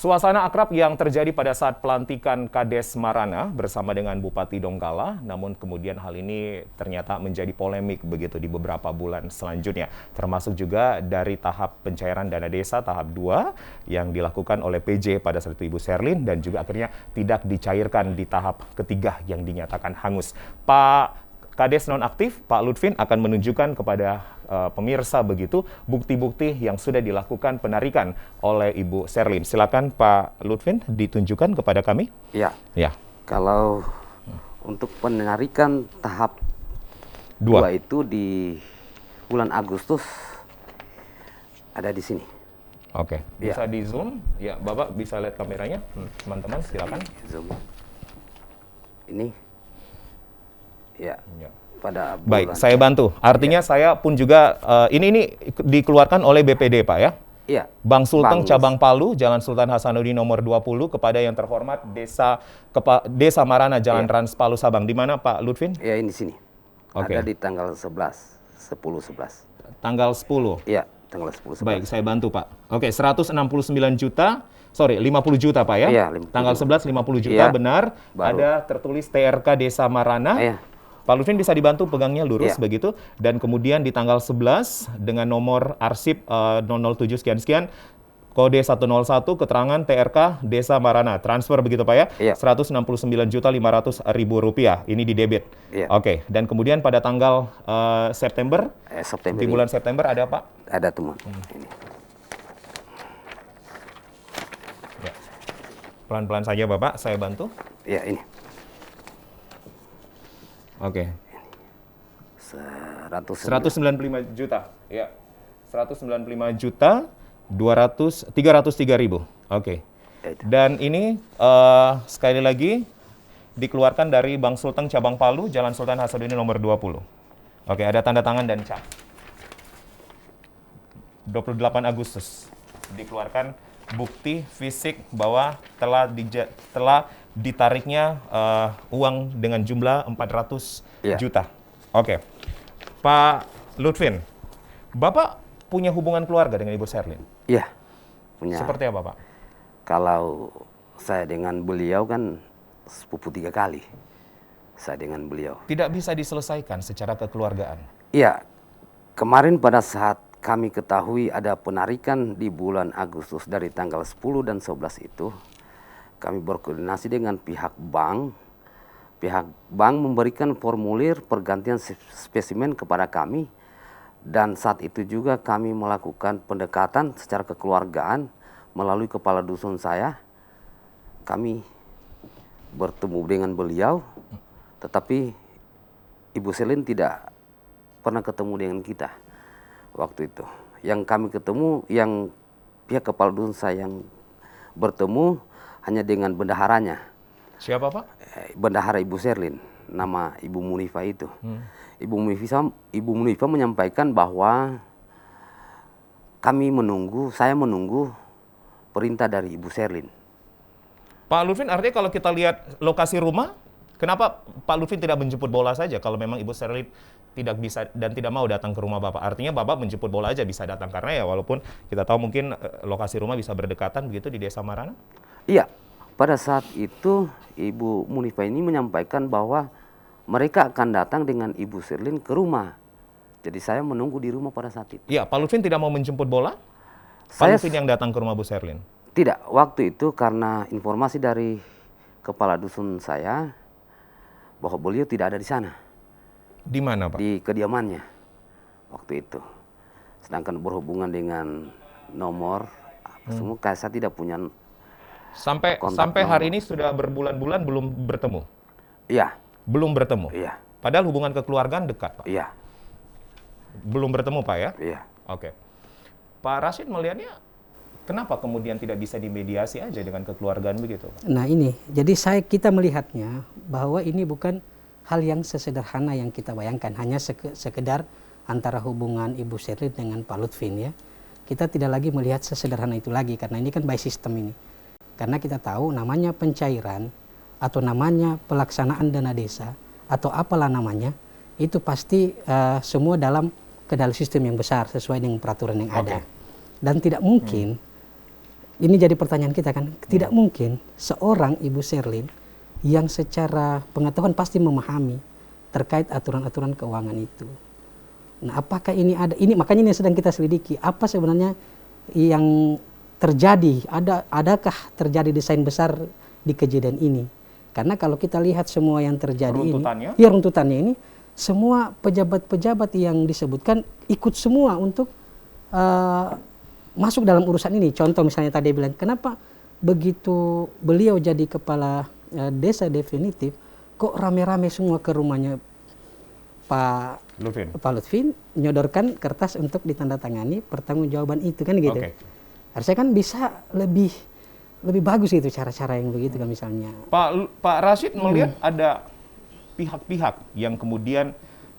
A: Suasana akrab yang terjadi pada saat pelantikan Kades Marana bersama dengan Bupati Donggala, namun kemudian hal ini ternyata menjadi polemik begitu di beberapa bulan selanjutnya. Termasuk juga dari tahap pencairan dana desa tahap 2 yang dilakukan oleh PJ pada saat itu Ibu Sherlyn dan juga akhirnya tidak dicairkan di tahap ketiga yang dinyatakan hangus. Pak Kades nonaktif, Pak Lutfin akan menunjukkan kepada pemirsa begitu bukti-bukti yang sudah dilakukan penarikan oleh Ibu Sherlyn. Silakan Pak Lutfin ditunjukkan kepada kami.
B: Ya. Kalau untuk penarikan tahap 2 itu di bulan Agustus ada di sini.
A: Bisa di zoom? Ya, Bapak bisa lihat kameranya. Teman-teman silakan.
B: Zoom. Ini. Ya. pada bulan.
A: Baik, saya bantu. Artinya saya pun juga ini dikeluarkan oleh BPD, Pak ya?
B: Iya.
A: Bank Sulteng Cabang Palu, Jalan Sultan Hasanuddin nomor 20 kepada yang terhormat Desa Marana, Jalan Trans Palu Sabang. Di mana Pak Lutfin?
B: Ya, ini sini.
A: Oke.
B: Ada di tanggal 10/11.
A: Tanggal 10.
B: Iya, tanggal 10/11.
A: Baik, saya bantu Pak. Oke, 169 juta, 50 juta Pak ya?
B: Iya, 50
A: Tanggal 11 50 juta,
B: Iya,
A: benar.
B: baru.
A: Ada tertulis TRK Desa Marana.
B: Iya.
A: Pak Lutfin bisa dibantu pegangnya lurus
B: Iya.
A: begitu. Dan kemudian di tanggal 11 dengan nomor arsip 007 sekian-sekian, kode 101 keterangan TRK Desa Marana. Transfer begitu Pak ya?
B: Iya.
A: 169.500.000 rupiah. Ini di debit.
B: Iya.
A: Oke, dan kemudian pada tanggal September,
B: September
A: di bulan September ada Pak?
B: ada teman. Ini.
A: Ya. Pelan-pelan saja Bapak, saya bantu.
B: Ya, ini.
A: Oke. 195 juta. Ya. 195 juta 303.000. Oke.
B: Itu.
A: Dan ini sekali lagi dikeluarkan dari Bank Sulteng Cabang Palu, Jalan Sultan Hasanuddin nomor 20. Oke, ada tanda tangan dan cap. 28 Agustus dikeluarkan bukti fisik bahwa telah ditariknya uang dengan jumlah 400
B: Iya.
A: juta. Oke. Pak Lutfin, Bapak punya hubungan keluarga dengan Ibu Sherlyn?
B: Iya. Punya.
A: Seperti apa, Pak?
B: Kalau saya dengan beliau kan sepupu 3 kali. Saya dengan beliau.
A: Tidak bisa diselesaikan secara kekeluargaan.
B: Iya. Kemarin pada saat kami ketahui ada penarikan di bulan Agustus dari tanggal 10 dan 11 itu, kami berkoordinasi dengan pihak bank. Pihak bank memberikan formulir pergantian spesimen kepada kami, dan saat itu juga kami melakukan pendekatan secara kekeluargaan melalui kepala dusun saya. Kami bertemu dengan beliau, tetapi Ibu Sherlyn tidak pernah ketemu dengan kita waktu itu. Yang kami ketemu, yang pihak kepala dusun saya yang bertemu hanya dengan bendaharanya.
A: Siapa, Pak?
B: Bendahara Ibu Sherlyn, nama Ibu Munifa itu. Ibu Munifa menyampaikan bahwa saya menunggu perintah dari Ibu Sherlyn.
A: Pak Lutfin, artinya kalau kita lihat lokasi rumah, kenapa Pak Lutfin tidak menjemput bola saja kalau memang Ibu Sherlyn tidak bisa dan tidak mau datang ke rumah Bapak? Artinya Bapak menjemput bola aja bisa datang, karena ya walaupun kita tahu mungkin lokasi rumah bisa berdekatan begitu di Desa Marana.
B: Iya, pada saat itu Ibu Munifa ini menyampaikan bahwa mereka akan datang dengan Ibu Sherlyn ke rumah. Jadi saya menunggu di rumah pada saat itu.
A: Iya, Pak Lutfin tidak mau menjemput bola? Pak
B: Saya
A: Lutfin yang datang ke rumah Bu Sherlyn?
B: tidak, waktu itu karena informasi dari kepala dusun saya bahwa beliau tidak ada di sana.
A: Di mana, Pak?
B: Di kediamannya waktu itu. Sedangkan berhubungan dengan nomor, semua saya tidak punya.
A: Sampai hari ini sudah berbulan-bulan belum bertemu?
B: Iya.
A: Belum bertemu?
B: Iya.
A: Padahal hubungan kekeluargaan dekat, Pak?
B: Iya.
A: Belum bertemu, Pak ya?
B: Iya.
A: Oke. Pak Rashid melihatnya, kenapa kemudian tidak bisa dimediasi aja dengan kekeluargaan begitu, Pak?
C: Nah ini, jadi kita melihatnya bahwa ini bukan hal yang sesederhana yang kita bayangkan, hanya sekedar antara hubungan Ibu Sherlyn dengan Pak Lutfin ya. Kita tidak lagi melihat sesederhana itu lagi, karena ini kan by system ini. Karena kita tahu namanya pencairan atau namanya pelaksanaan dana desa atau apalah namanya, itu pasti semua dalam sistem yang besar sesuai dengan peraturan yang ada. Dan tidak mungkin, ini jadi pertanyaan kita kan, tidak mungkin seorang Ibu Sherlyn yang secara pengetahuan pasti memahami terkait aturan-aturan keuangan itu. Nah, apakah ini ada? Ini makanya ini sedang kita selidiki. Apa sebenarnya yang terjadi? Adakah terjadi desain besar di kejadian ini? Karena kalau kita lihat semua yang terjadi runtutannya ini, semua pejabat-pejabat yang disebutkan ikut semua untuk masuk dalam urusan ini. Contoh misalnya tadi bilang, kenapa begitu beliau jadi kepala desa definitif, kok rame-rame semua ke rumahnya Pak Lutfin nyodorkan kertas untuk ditandatangani pertanggungjawaban itu kan gitu. Harusnya kan bisa lebih bagus itu cara-cara yang begitu kan misalnya.
A: Pak Rashid melihat ada pihak-pihak yang kemudian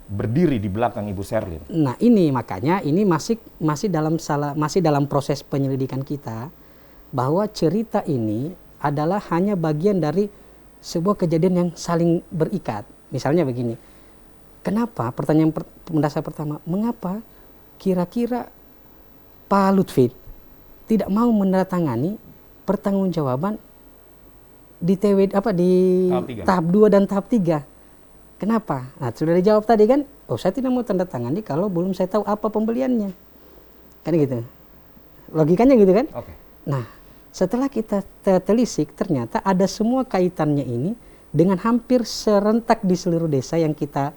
A: berdiri di belakang Ibu Sherlyn?
C: Nah ini makanya ini masih dalam proses penyelidikan kita, bahwa cerita ini adalah hanya bagian dari sebuah kejadian yang saling berikat. Misalnya begini, kenapa, pertanyaan mendasar pertama, mengapa kira-kira Pak Lutfi tidak mau menandatangani pertanggungjawaban di tahap 2 dan tahap 3? Kenapa? Nah, sudah dijawab tadi kan, oh saya tidak mau tanda tangani kalau belum saya tahu apa pembeliannya. Kan gitu. Logikanya gitu kan?
A: Oke.
C: Nah, setelah kita telisik, ternyata ada semua kaitannya ini dengan hampir serentak di seluruh desa yang kita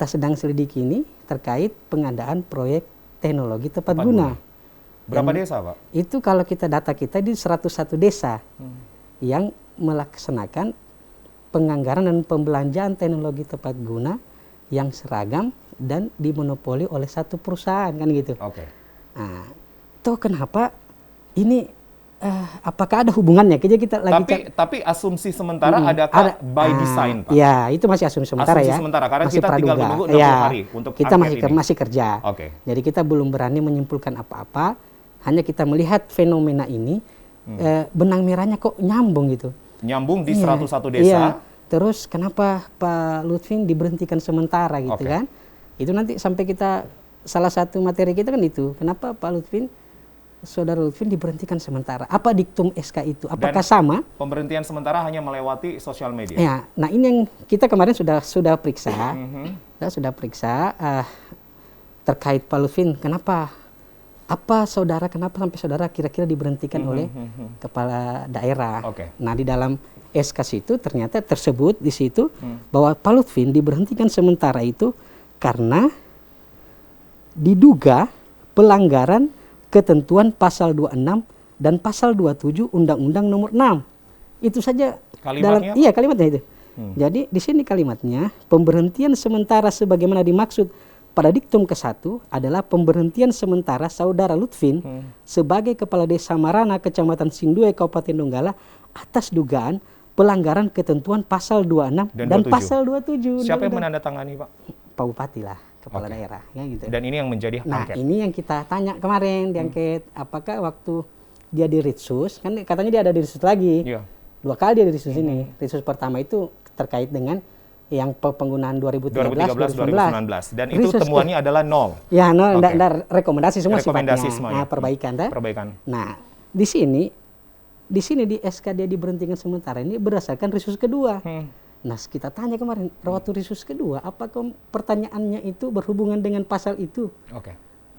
C: sedang selidiki ini terkait pengadaan proyek teknologi tepat guna.
A: Berapa desa, Pak?
C: Itu kalau data kita di 101 desa yang melaksanakan penganggaran dan pembelanjaan teknologi tepat guna yang seragam dan dimonopoli oleh satu perusahaan, kan gitu.
A: Oke.
C: Nah, toh kenapa ini apakah ada hubungannya? Kita lagi
A: tapi asumsi sementara adakah by design, Pak?
C: Ya, itu masih asumsi sementara
A: asumsi
C: ya.
A: sementara, karena
C: masih
A: kita tinggal
C: praduga.
A: menunggu 60 hari untuk
C: kita
A: angket ini.
C: masih kerja.
A: Oke.
C: Jadi kita belum berani menyimpulkan apa-apa. Hanya kita melihat fenomena ini, benang merahnya kok nyambung gitu.
A: Nyambung di 101 desa.
C: Iya. Terus kenapa Pak Lutfi diberhentikan sementara gitu kan? Itu nanti sampai kita, salah satu materi kita kan itu, kenapa Pak Lutfi, Saudara Lutfi diberhentikan sementara? Apa diktum SK itu? Apakah sama?
A: Pemberhentian sementara hanya melewati sosial media.
C: Ya, nah ini yang kita kemarin sudah periksa, sudah periksa terkait Pak Lutfi. Kenapa? Kenapa sampai saudara kira-kira diberhentikan oleh kepala daerah? Nah, di dalam SK itu ternyata tersebut di situ bahwa Pak Lutfi diberhentikan sementara itu karena diduga pelanggaran ketentuan pasal 26 dan pasal 27 Undang-Undang Nomor 6. Itu saja
A: kalimatnya.
C: Kalimatnya itu. Jadi di sini kalimatnya, pemberhentian sementara sebagaimana dimaksud pada diktum ke-1 adalah pemberhentian sementara Saudara Lutfi sebagai Kepala Desa Marana, Kecamatan Sindue, Kabupaten Donggala atas dugaan pelanggaran ketentuan pasal 26 dan pasal 27.
A: Siapa yang menandatangani, Pak?
C: Pak Bupati lah, Kepala Daerah. Ya, gitu.
A: Dan ini yang menjadi angket?
C: Nah, ini yang kita tanya kemarin di angket, apakah waktu dia di Ritsus, kan katanya dia ada di Ritsus lagi.
A: Iya.
C: 2 kali dia di Ritsus ini. Ritsus pertama itu terkait dengan yang penggunaan 2013-2019.
A: Dan itu temuannya adalah 0.
C: Ya, 0. Dan rekomendasi semua
A: rekomendasi
C: sifatnya. Nah, perbaikan. Nah, di sini di SK dia diberhentikan sementara ini berdasarkan Ritsus kedua. Nah, kita tanya kemarin, waktu Ritsus kedua, apakah pertanyaannya itu berhubungan dengan pasal itu?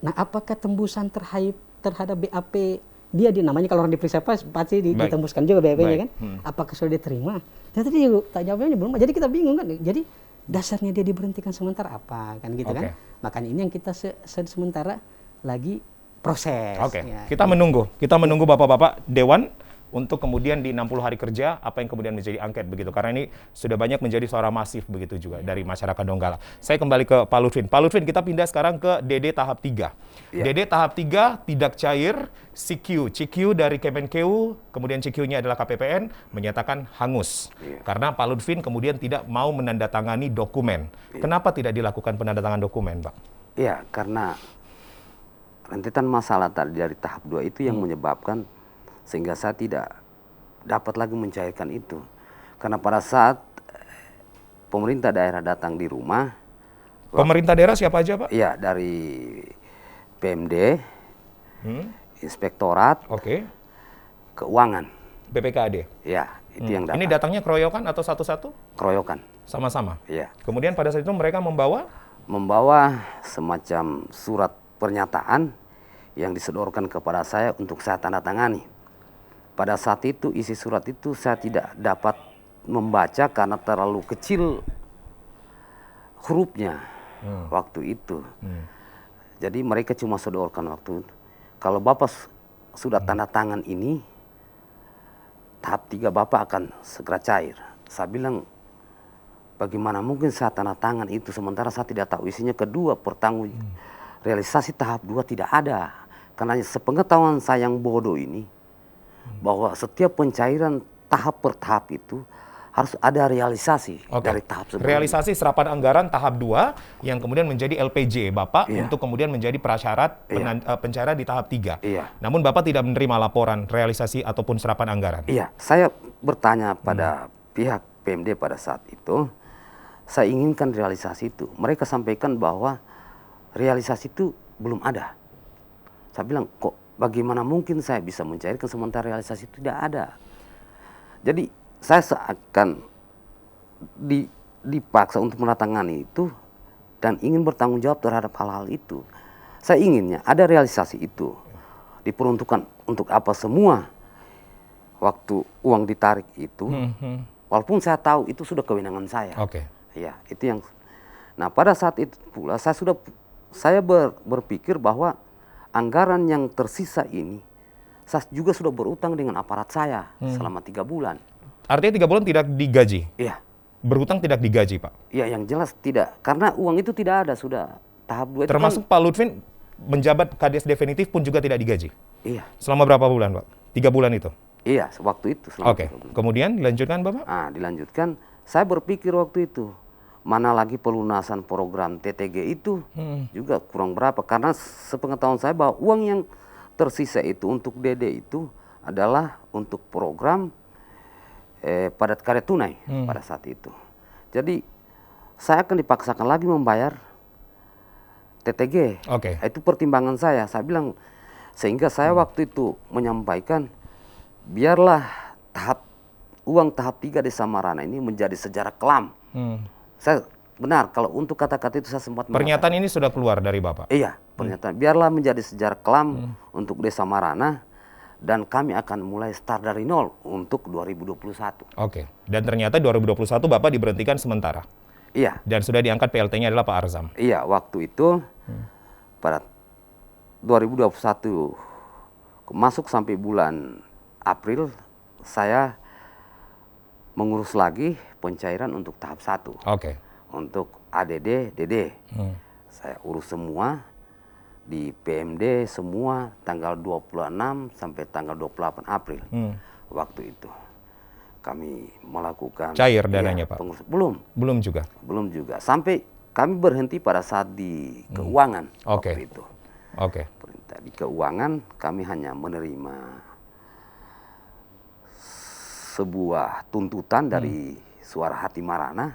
C: Nah, apakah tembusan terhadap BAP dia namanya kalau orang diperiksa pasti ditembuskan juga BAP-nya kan? Apakah sudah diterima? Ternyata dia tak jawabnya belum. Jadi kita bingung kan. Jadi dasarnya dia diberhentikan sementara apa kan gitu kan? Makanya ini yang kita sementara lagi proses.
A: Ya, kita menunggu Bapak-bapak Dewan untuk kemudian di 60 hari kerja apa yang kemudian menjadi angket begitu, karena ini sudah banyak menjadi suara masif begitu juga dari masyarakat Donggala. Saya kembali ke Pak Lutfi. Pak Lutfi, kita pindah sekarang ke DD tahap 3. DD tahap 3 tidak cair, CQ dari Kemenkeu, kemudian CQ-nya adalah KPPN menyatakan hangus. Karena Pak Lutfi kemudian tidak mau menandatangani dokumen. Kenapa tidak dilakukan penandatangan dokumen, Pak?
B: Iya, karena rentetan masalah tadi dari tahap 2 itu yang menyebabkan sehingga saya tidak dapat lagi mencairkan itu. Karena pada saat pemerintah daerah datang di rumah.
A: Pemerintah daerah siapa aja, Pak?
B: Iya, dari PMD, Inspektorat, Keuangan,
A: BPKAD.
B: Ya, itu yang datang.
A: Ini datangnya keroyokan atau satu-satu?
B: Keroyokan.
A: Sama-sama?
B: Iya.
A: Kemudian pada saat itu mereka membawa
B: semacam surat pernyataan yang disodorkan kepada saya untuk saya tanda tangani. Pada saat itu isi surat itu saya tidak dapat membaca karena terlalu kecil hurufnya waktu itu. Jadi mereka cuma sodorkan waktu itu. Kalau Bapak sudah tanda tangan ini, tahap 3 Bapak akan segera cair. Saya bilang, bagaimana mungkin saya tanda tangan itu sementara saya tidak tahu isinya. Kedua, realisasi tahap 2 tidak ada. Karena sepengetahuan saya yang bodoh ini, bahwa setiap pencairan tahap per tahap itu harus ada realisasi
A: Oke.
B: dari tahap sebelumnya.
A: Realisasi serapan anggaran tahap 2 yang kemudian menjadi LPJ Bapak untuk kemudian menjadi prasyarat pencairan di tahap 3.
B: Iya.
A: Namun Bapak tidak menerima laporan realisasi ataupun serapan anggaran.
B: Iya, saya bertanya pada pihak PMD pada saat itu, saya inginkan realisasi itu. Mereka sampaikan bahwa realisasi itu belum ada. Saya bilang, kok bagaimana mungkin saya bisa mencairkan sementara realisasi itu tidak ada. Jadi saya seakan dipaksa untuk menandatangani itu dan ingin bertanggung jawab terhadap hal-hal itu. Saya inginnya ada realisasi itu. Diperuntukkan untuk apa semua waktu uang ditarik itu. Walaupun saya tahu itu sudah kewenangan saya.
A: Oke.
B: Ya, itu yang. Nah, pada saat itu pula saya berpikir bahwa anggaran yang tersisa ini saya juga sudah berutang dengan aparat saya selama 3 bulan.
A: Artinya 3 bulan tidak digaji?
B: Iya.
A: Berhutang tidak digaji, Pak?
B: Iya, yang jelas tidak. Karena uang itu tidak ada, sudah tahap 2 itu
A: Termasuk Pak Lutfin menjabat Kades definitif pun juga tidak digaji?
B: Iya.
A: Selama berapa bulan, Pak? 3 bulan itu?
B: Iya, waktu itu. Selama
A: Oke.
B: 3 bulan.
A: Kemudian dilanjutkan, Bapak?
B: Nah, dilanjutkan. Saya berpikir waktu itu, mana lagi pelunasan program TTG itu juga kurang berapa. Karena sepengetahuan saya bahwa uang yang tersisa itu untuk DD itu adalah untuk program padat karya tunai pada saat itu. Jadi saya akan dipaksakan lagi membayar TTG.
A: Oke.
B: Itu pertimbangan saya. Saya bilang, sehingga saya waktu itu menyampaikan, biarlah uang tahap 3 Desa Marana ini menjadi sejarah kelam. Saya benar, kalau untuk kata-kata itu saya sempat
A: Pernyataan ini sudah keluar dari Bapak?
B: Iya, pernyataan. Biarlah menjadi sejarah kelam untuk Desa Marana. Dan kami akan mulai start dari nol untuk 2021.
A: Oke. Dan ternyata 2021 Bapak diberhentikan sementara?
B: Iya.
A: Dan sudah diangkat PLT-nya adalah Pak Arzam?
B: Iya, waktu itu pada 2021 masuk sampai bulan April, saya mengurus lagi pencairan untuk tahap 1.
A: Oke.
B: Untuk ADD, DD. Saya urus semua. Di PMD semua tanggal 26 sampai tanggal 28 April waktu itu kami melakukan
A: cair dananya Pak? Belum juga?
B: Belum juga, sampai kami berhenti pada saat di keuangan waktu itu.
A: Oke.
B: Di keuangan kami hanya menerima sebuah tuntutan dari Suara Hati Marana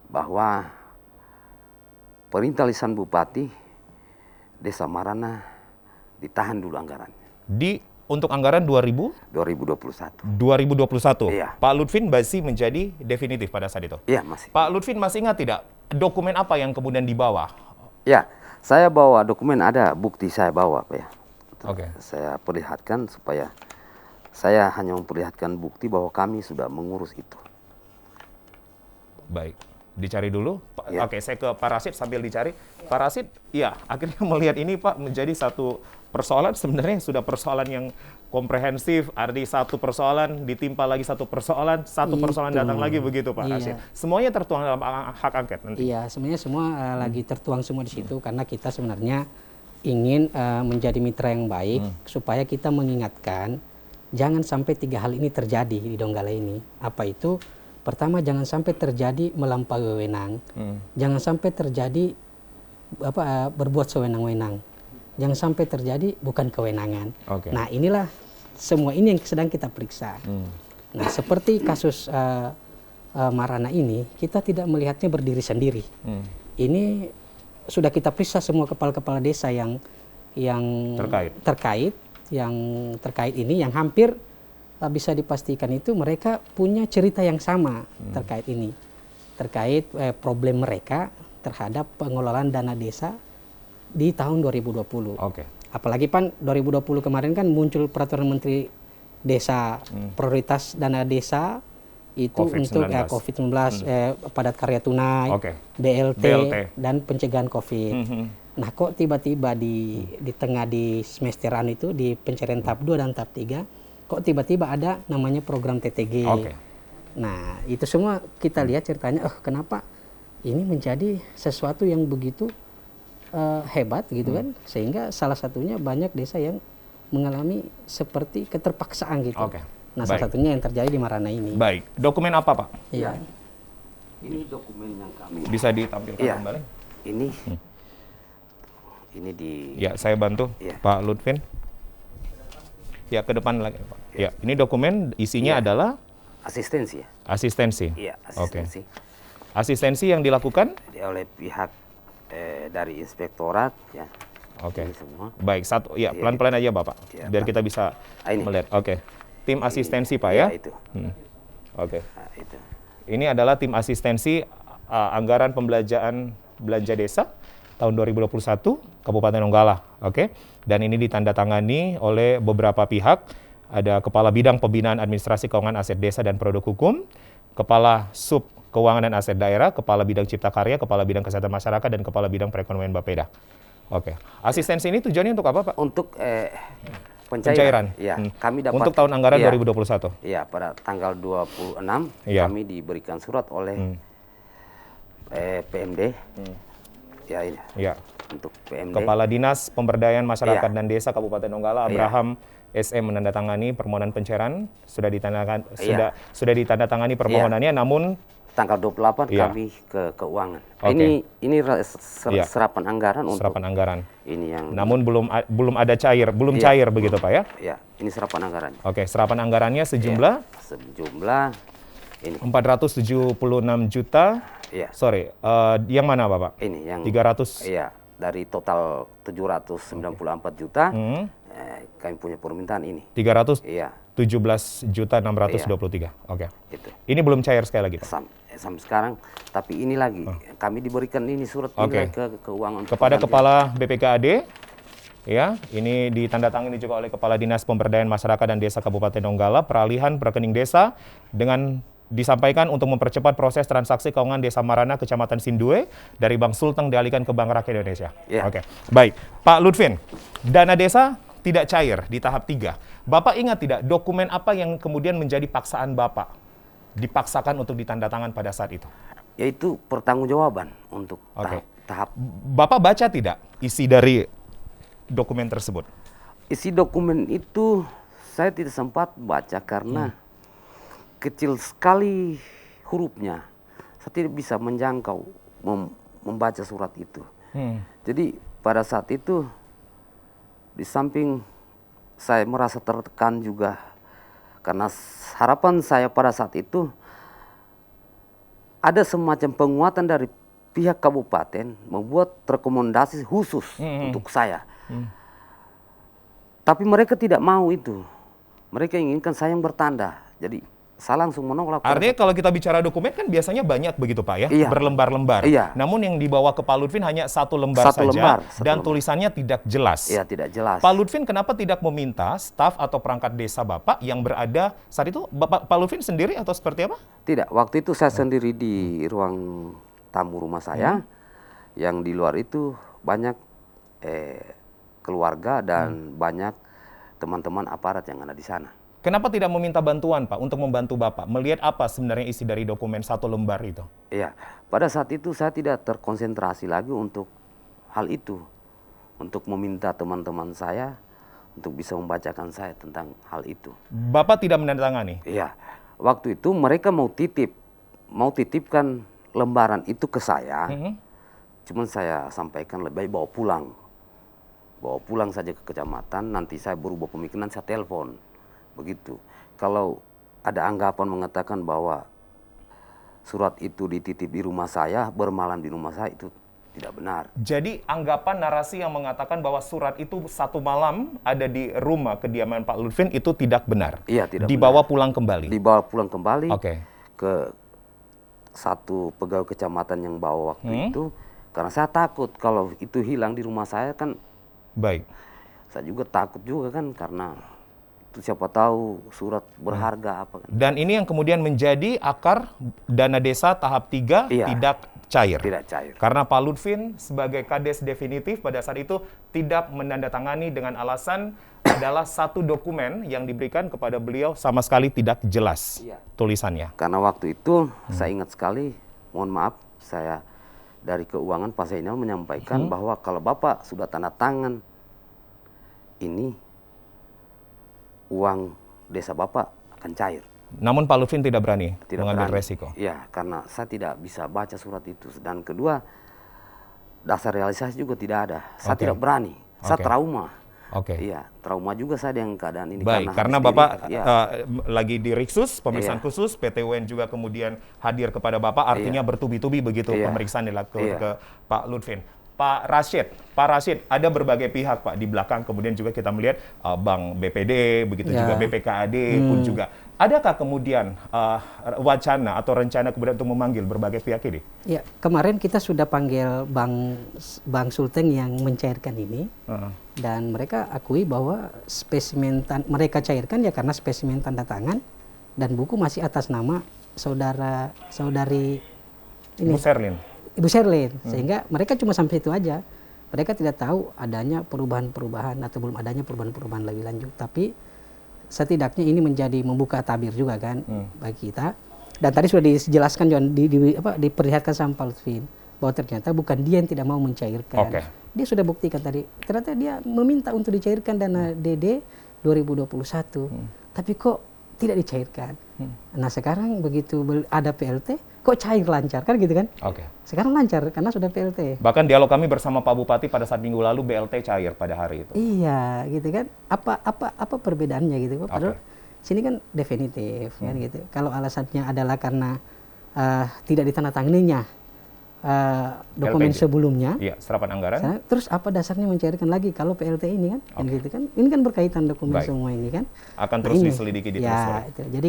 B: bahwa perintah lisan Bupati Desa Marana ditahan dulu anggarannya.
A: Untuk anggaran
B: 2021.
A: 2021?
B: Iya.
A: Pak Lutfin masih menjadi definitif pada saat itu?
B: Iya, masih.
A: Pak Lutfin masih ingat tidak dokumen apa yang kemudian dibawa?
B: Ya, saya bawa dokumen, ada bukti saya bawa, Pak ya.
A: Oke.
B: Saya perlihatkan supaya saya hanya memperlihatkan bukti bahwa kami sudah mengurus itu.
A: Baik. Dicari dulu.
B: Ya.
A: Oke, saya ke Pak Rasid sambil dicari. Pak Rasid, ya akhirnya melihat ini Pak menjadi satu persoalan, sebenarnya sudah persoalan yang komprehensif, arti satu persoalan ditimpa lagi satu persoalan datang lagi begitu Pak Rasid. Semuanya tertuang dalam hak angket nanti.
C: Iya, sebenarnya semua lagi tertuang semua di situ karena kita sebenarnya ingin menjadi mitra yang baik supaya kita mengingatkan jangan sampai 3 hal ini terjadi di Donggala ini. Apa itu? Pertama, jangan sampai terjadi melampaui wewenang. Jangan sampai terjadi berbuat sewenang-wenang. Jangan sampai terjadi bukan kewenangan.
A: Okay.
C: Nah, inilah semua ini yang sedang kita periksa. Nah, seperti kasus Marana ini, kita tidak melihatnya berdiri sendiri. Ini sudah kita periksa semua kepala-kepala desa yang terkait ini, yang hampir bisa dipastikan itu mereka punya cerita yang sama terkait ini, terkait problem mereka terhadap pengelolaan dana desa di tahun 2020.
A: Oke.
C: Apalagi Pan 2020 kemarin kan muncul peraturan Menteri Desa prioritas dana desa itu untuk COVID-19, padat karya tunai, BLT dan pencegahan COVID. Nah, kok tiba-tiba di tengah di semesteran itu di pencarian tahap 2 dan tahap 3 kok tiba-tiba ada namanya program TTG. Nah, itu semua kita lihat ceritanya, kenapa ini menjadi sesuatu yang begitu hebat gitu kan, sehingga salah satunya banyak desa yang mengalami seperti keterpaksaan gitu. Nah, salah satunya yang terjadi di Marana ini.
A: Baik, dokumen apa Pak?
C: Iya.
B: Ini dokumen yang kami.
A: Bisa ditampilkan
B: Iya.
A: kembali?
B: Ini di.
A: Ya, saya bantu
B: Iya.
A: Pak Lutfin. Ya, ke depan lagi Pak. Ya, ini dokumen isinya
B: Iya.
A: adalah
B: Asistensi ya.
A: asistensi.
B: Iya,
A: Oke.
B: asistensi.
A: Asistensi yang dilakukan?
B: Oleh pihak dari inspektorat ya.
A: Oke.
B: Ini semua.
A: Baik, satu ya
B: Iya,
A: pelan-pelan aja Bapak,
B: Iya,
A: biar kita bisa
B: ini.
A: melihat. Oke. Tim asistensi Pak
B: Iya,
A: ya?
B: itu.
A: Oke.
B: Nah, itu.
A: Ini adalah tim asistensi anggaran pembelanjaan belanja desa tahun 2021 Kabupaten Donggala. Oke. Dan ini ditandatangani oleh beberapa pihak. Ada Kepala Bidang Pembinaan Administrasi Keuangan Aset Desa dan Produk Hukum, Kepala Sub Keuangan dan Aset Daerah, Kepala Bidang Cipta Karya, Kepala Bidang Kesehatan Masyarakat, dan Kepala Bidang Perekonomian Bapeda. Oke. Asistensi ini tujuannya untuk apa Pak?
B: Untuk
A: Pencairan.
B: Ya, kami dapat.
A: Untuk tahun anggaran
B: Iya.
A: 2021.
B: Iya, pada tanggal 26
A: Iya.
B: kami diberikan surat oleh PMD. Ya ini.
A: Ya.
B: Untuk PMD.
A: Kepala Dinas Pemberdayaan Masyarakat
B: Iya.
A: dan Desa Kabupaten Donggala, Abraham SM, menandatangani permohonan pencairan. Sudah
B: Iya.
A: sudah ditandatangani permohonannya, namun
B: Tanggal 28
A: Iya.
B: kami ke keuangan.
A: Oke.
B: Ini
A: Iya.
B: serapan anggaran untuk
A: serapan anggaran.
B: ini yang
A: Namun belum ada belum
B: Iya.
A: cair begitu Pak ya?
B: ya, ini serapan anggaran.
A: Oke, serapan anggarannya sejumlah
B: Sejumlah ini
A: 476 juta.
B: ya.
A: Sorry, yang mana Bapak?
B: Ini yang
A: 300.
B: Iya, dari total 794 juta
A: Hmm,
B: kami punya permintaan ini.
A: 317
B: Iya,
A: juta 623. Oke.
B: itu.
A: Ini belum cair sekali lagi Pak.
B: Sampai sekarang, tapi ini lagi kami diberikan ini surat ini
A: Oke.
B: lagi ke keuangan
A: Kepada
B: penggantian.
A: Kepala BPKAD, ya, ini ditandatangani juga oleh Kepala Dinas Pemberdayaan Masyarakat dan Desa Kabupaten Donggala, peralihan rekening desa dengan disampaikan untuk mempercepat proses transaksi keuangan Desa Marana, Kecamatan Sindue, dari Bank Sulteng dialihkan ke Bank Rakyat Indonesia.
B: Ya.
A: Oke, baik. Pak Lutfin, dana desa tidak cair di tahap 3. Bapak ingat tidak dokumen apa yang kemudian menjadi paksaan Bapak? Dipaksakan untuk ditandatangan pada saat itu.
B: Yaitu pertanggungjawaban untuk
A: Oke.
B: tahap.
A: Bapak baca tidak isi dari dokumen tersebut?
B: Isi dokumen itu saya tidak sempat baca karena kecil sekali hurufnya. Saya tidak bisa menjangkau membaca surat itu. Jadi pada saat itu di samping saya merasa tertekan juga karena harapan saya pada saat itu ada semacam penguatan dari pihak kabupaten membuat rekomendasi khusus untuk saya. Tapi mereka tidak mau itu. Mereka inginkan saya yang bertanda. Jadi saya langsung menolak.
A: Artinya kalau kita bicara dokumen kan biasanya banyak begitu Pak ya,
B: Iya.
A: berlembar-lembar.
B: Iya.
A: Namun yang dibawa ke Pak Lutfin hanya satu lembar
B: Satu
A: saja
B: lembar,
A: dan
B: lembar.
A: tulisannya tidak jelas.
B: Iya, tidak jelas.
A: Pak Lutfin kenapa tidak meminta staf atau perangkat desa Bapak yang berada saat itu, Pak Lutfin sendiri atau seperti apa?
B: Tidak, waktu itu saya sendiri di ruang tamu rumah saya. Yang di luar itu banyak keluarga dan banyak teman-teman aparat yang ada di sana.
A: Kenapa tidak meminta bantuan Pak untuk membantu Bapak? Melihat apa sebenarnya isi dari dokumen satu lembar itu?
B: Iya, pada saat itu saya tidak terkonsentrasi lagi untuk hal itu. Untuk meminta teman-teman saya untuk bisa membacakan saya tentang hal itu.
A: Bapak tidak menandatangani?
B: Iya, waktu itu mereka mau titipkan lembaran itu ke saya. Cuman saya sampaikan lebih baik bawa pulang. Bawa pulang saja ke kecamatan, nanti saya berubah pemikiran, saya telepon. Begitu. Kalau ada anggapan mengatakan bahwa surat itu dititip di rumah saya, bermalam di rumah saya, itu tidak benar.
A: Jadi anggapan narasi yang mengatakan bahwa surat itu satu malam ada di rumah kediaman Pak Lutfin itu tidak benar?
B: Iya, tidak
A: Dibawa
B: benar.
A: pulang kembali?
B: Dibawa pulang kembali
A: Oke.
B: ke satu pegawai kecamatan yang bawa waktu itu. Karena saya takut kalau itu hilang di rumah saya kan,
A: Baik.
B: saya juga takut juga kan karena itu siapa tahu surat berharga apa kan.
A: Dan ini yang kemudian menjadi akar dana desa tahap 3
B: Iya.
A: tidak cair.
B: Tidak cair.
A: Karena Pak Lutfin sebagai kades definitif pada saat itu tidak menandatangani dengan alasan adalah satu dokumen yang diberikan kepada beliau sama sekali tidak jelas
B: Iya.
A: tulisannya.
B: Karena waktu itu saya ingat sekali, mohon maaf, saya dari keuangan Pak Zainal menyampaikan bahwa kalau Bapak sudah tanda tangan ini uang desa Bapak akan akan cair.
A: Namun Pak Lutfin tidak berani
B: Tidak
A: mengambil
B: berani.
A: resiko.
B: Ya, karena saya tidak bisa baca surat itu. Dan kedua, dasar realisasi juga tidak ada. Saya
A: Oke.
B: tidak berani. Saya
A: Oke.
B: trauma.
A: Oke.
B: Iya, trauma juga saya dengan keadaan ini.
A: Baik, karena
B: habis
A: Bapak
B: diri, ya.
A: lagi di Riksus, pemeriksaan
B: Iya.
A: khusus, PT UN juga kemudian hadir kepada Bapak, artinya bertubi-tubi begitu
B: Iya.
A: pemeriksaan dilakukan
B: Iya.
A: ke Pak Lutfin. Pak Rashid, ada berbagai pihak Pak di belakang, kemudian juga kita melihat Bank BPD, begitu
C: Ya.
A: juga BPKAD pun juga. Adakah kemudian wacana atau rencana kemudian untuk memanggil berbagai pihak ini?
C: Ya, kemarin kita sudah panggil Bank Sulteng yang mencairkan ini. Dan mereka akui bahwa spesimen mereka cairkan ya karena spesimen tanda tangan dan buku masih atas nama saudari ini,
A: Ibu Sherlyn.
C: sehingga mereka cuma sampai itu aja. Mereka tidak tahu adanya perubahan-perubahan atau belum adanya perubahan-perubahan lebih lanjut. Tapi setidaknya ini menjadi membuka tabir juga kan bagi kita. Dan tadi sudah dijelaskan John, diperlihatkan sama Pak Lutfin bahwa ternyata bukan dia yang tidak mau mencairkan.
A: Oke.
C: Dia sudah buktikan tadi. Ternyata dia meminta untuk dicairkan dana DD 2021. Tapi kok tidak dicairkan. Nah sekarang begitu ada PLT, kok cair lancar kan gitu kan?
A: Oke.
C: Sekarang lancar karena sudah PLT.
A: Bahkan dialog kami bersama Pak Bupati pada saat minggu lalu BLT cair pada hari itu.
C: Iya, gitu kan? Apa perbedaannya gitu? Padahal sini kan definitif kan gitu. Kalau alasannya adalah karena tidak ditandatanganinya dokumen
A: LPG.
C: sebelumnya,
A: Iya, serapan anggaran.
C: terus apa dasarnya mencairkan lagi kalau PLT ini kan? Kan gitu kan? Ini kan berkaitan dokumen
A: Baik.
C: semua ini kan?
A: Akan
C: Nah,
A: terus
C: ini.
A: diselidiki,
C: Ya,
A: ditelusuri.
C: itu. Jadi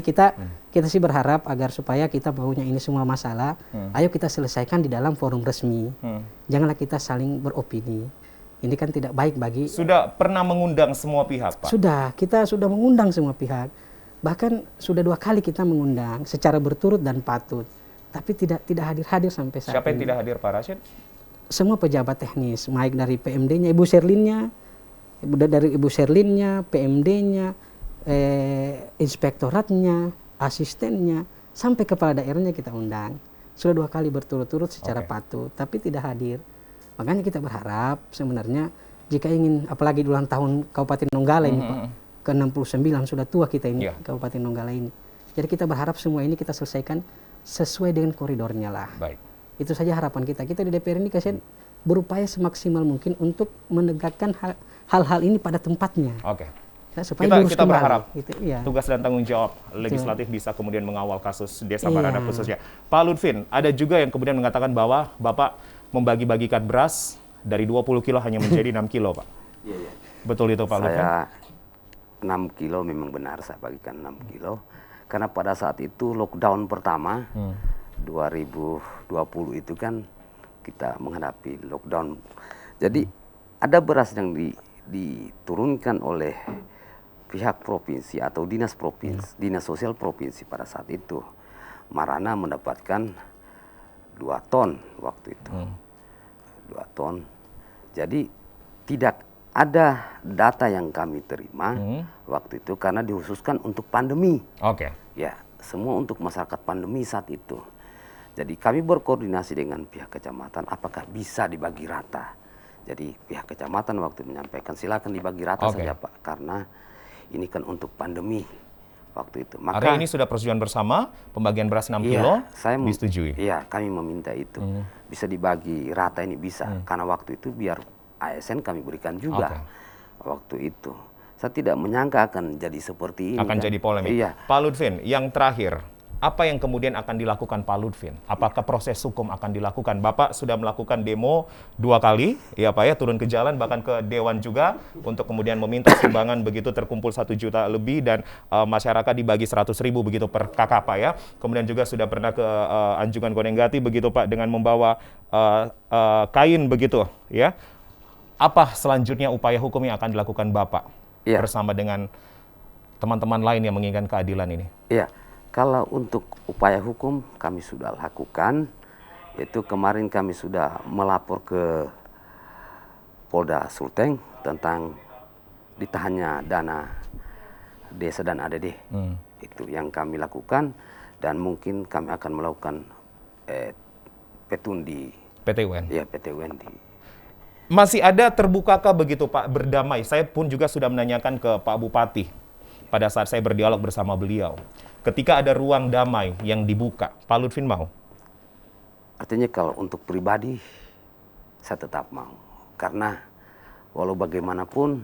C: kita sih berharap agar supaya kita punya ini semua masalah, ayo kita selesaikan di dalam forum resmi. Janganlah kita saling beropini. Ini kan tidak baik bagi.
A: Sudah pernah mengundang semua pihak, Pak?
C: Sudah, kita sudah mengundang semua pihak. Bahkan sudah 2 kali kita mengundang secara berturut dan patut. Tapi tidak hadir-hadir sampai saat
A: Siapa yang
C: ini.
A: tidak hadir, Pak Rashid?
C: Semua pejabat teknis, baik dari PMD-nya, Ibu Sherlynnya, dari Ibu Sherlynnya, PMD-nya, inspektoratnya, asistennya, sampai kepala daerahnya kita undang. Sudah 2 kali berturut-turut secara patut, tapi tidak hadir. Makanya kita berharap sebenarnya jika ingin, apalagi di ulang tahun Kabupaten Donggala ini Pak, ke-69 sudah tua kita ini, Kabupaten Donggala ini. Jadi kita berharap semua ini kita selesaikan sesuai dengan koridornya lah.
A: Baik.
C: Itu saja harapan kita. Kita di DPR ini kasihan berupaya semaksimal mungkin untuk menegakkan hal-hal ini pada tempatnya.
A: Oke.
C: Supaya lurus
A: Kita
C: kembali.
A: berharap
C: Gitu, iya.
A: tugas dan tanggung jawab legislatif bisa kemudian mengawal kasus Desa Barada khususnya. Pak Lutfin, ada juga yang kemudian mengatakan bahwa Bapak membagi-bagikan beras dari 20 kilo hanya menjadi 6 kilo, Pak.
B: Iya.
A: Betul itu, Pak Lutfin?
B: Saya 6 kilo memang benar, saya bagikan 6 kilo. Karena pada saat itu lockdown pertama 2020 itu kan kita menghadapi lockdown. Jadi ada beras yang diturunkan oleh pihak provinsi atau dinas provinsi, dinas sosial provinsi pada saat itu. Marana mendapatkan 2 ton waktu itu. 2 ton. Jadi tidak ada data yang kami terima waktu itu karena dikhususkan untuk pandemi.
A: Oke.
B: Ya, semua untuk masyarakat pandemi saat itu. Jadi kami berkoordinasi dengan pihak kecamatan apakah bisa dibagi rata. Jadi pihak kecamatan waktu menyampaikan silakan dibagi rata saja Pak, karena ini kan untuk pandemi waktu itu. Maka
A: artinya ini sudah persetujuan bersama, pembagian beras 6 kilo disetujui?
B: Iya, kami meminta itu. Bisa dibagi rata ini bisa, karena waktu itu biar ASN kami berikan juga waktu itu. Saya tidak menyangka akan jadi seperti ini.
A: Akan jadi polemik.
B: Iya.
A: Pak Lutfin, yang terakhir, apa yang kemudian akan dilakukan Pak Lutfin? Apakah proses hukum akan dilakukan? Bapak sudah melakukan demo 2 kali, ya Pak ya, turun ke jalan, bahkan ke Dewan juga, untuk kemudian meminta sumbangan begitu terkumpul 1 juta lebih, dan masyarakat dibagi 100.000 begitu per kakak Pak ya. Kemudian juga sudah pernah ke Anjungan Konenggati begitu Pak, dengan membawa kain begitu ya. Apa selanjutnya upaya hukum yang akan dilakukan Bapak bersama dengan teman-teman lain yang menginginkan keadilan ini?
B: Iya, kalau untuk upaya hukum kami sudah lakukan. Itu kemarin kami sudah melapor ke Polda Sulteng tentang ditahannya dana desa dan ADD. Itu yang kami lakukan, dan mungkin kami akan melakukan petun di
A: PT UN.
B: Ya, PT UN di.
A: Masih ada terbukakah begitu Pak berdamai? Saya pun juga sudah menanyakan ke Pak Bupati pada saat saya berdialog bersama beliau. Ketika ada ruang damai yang dibuka, Pak Lutfin mau?
B: Artinya kalau untuk pribadi, saya tetap mau. Karena walau bagaimanapun,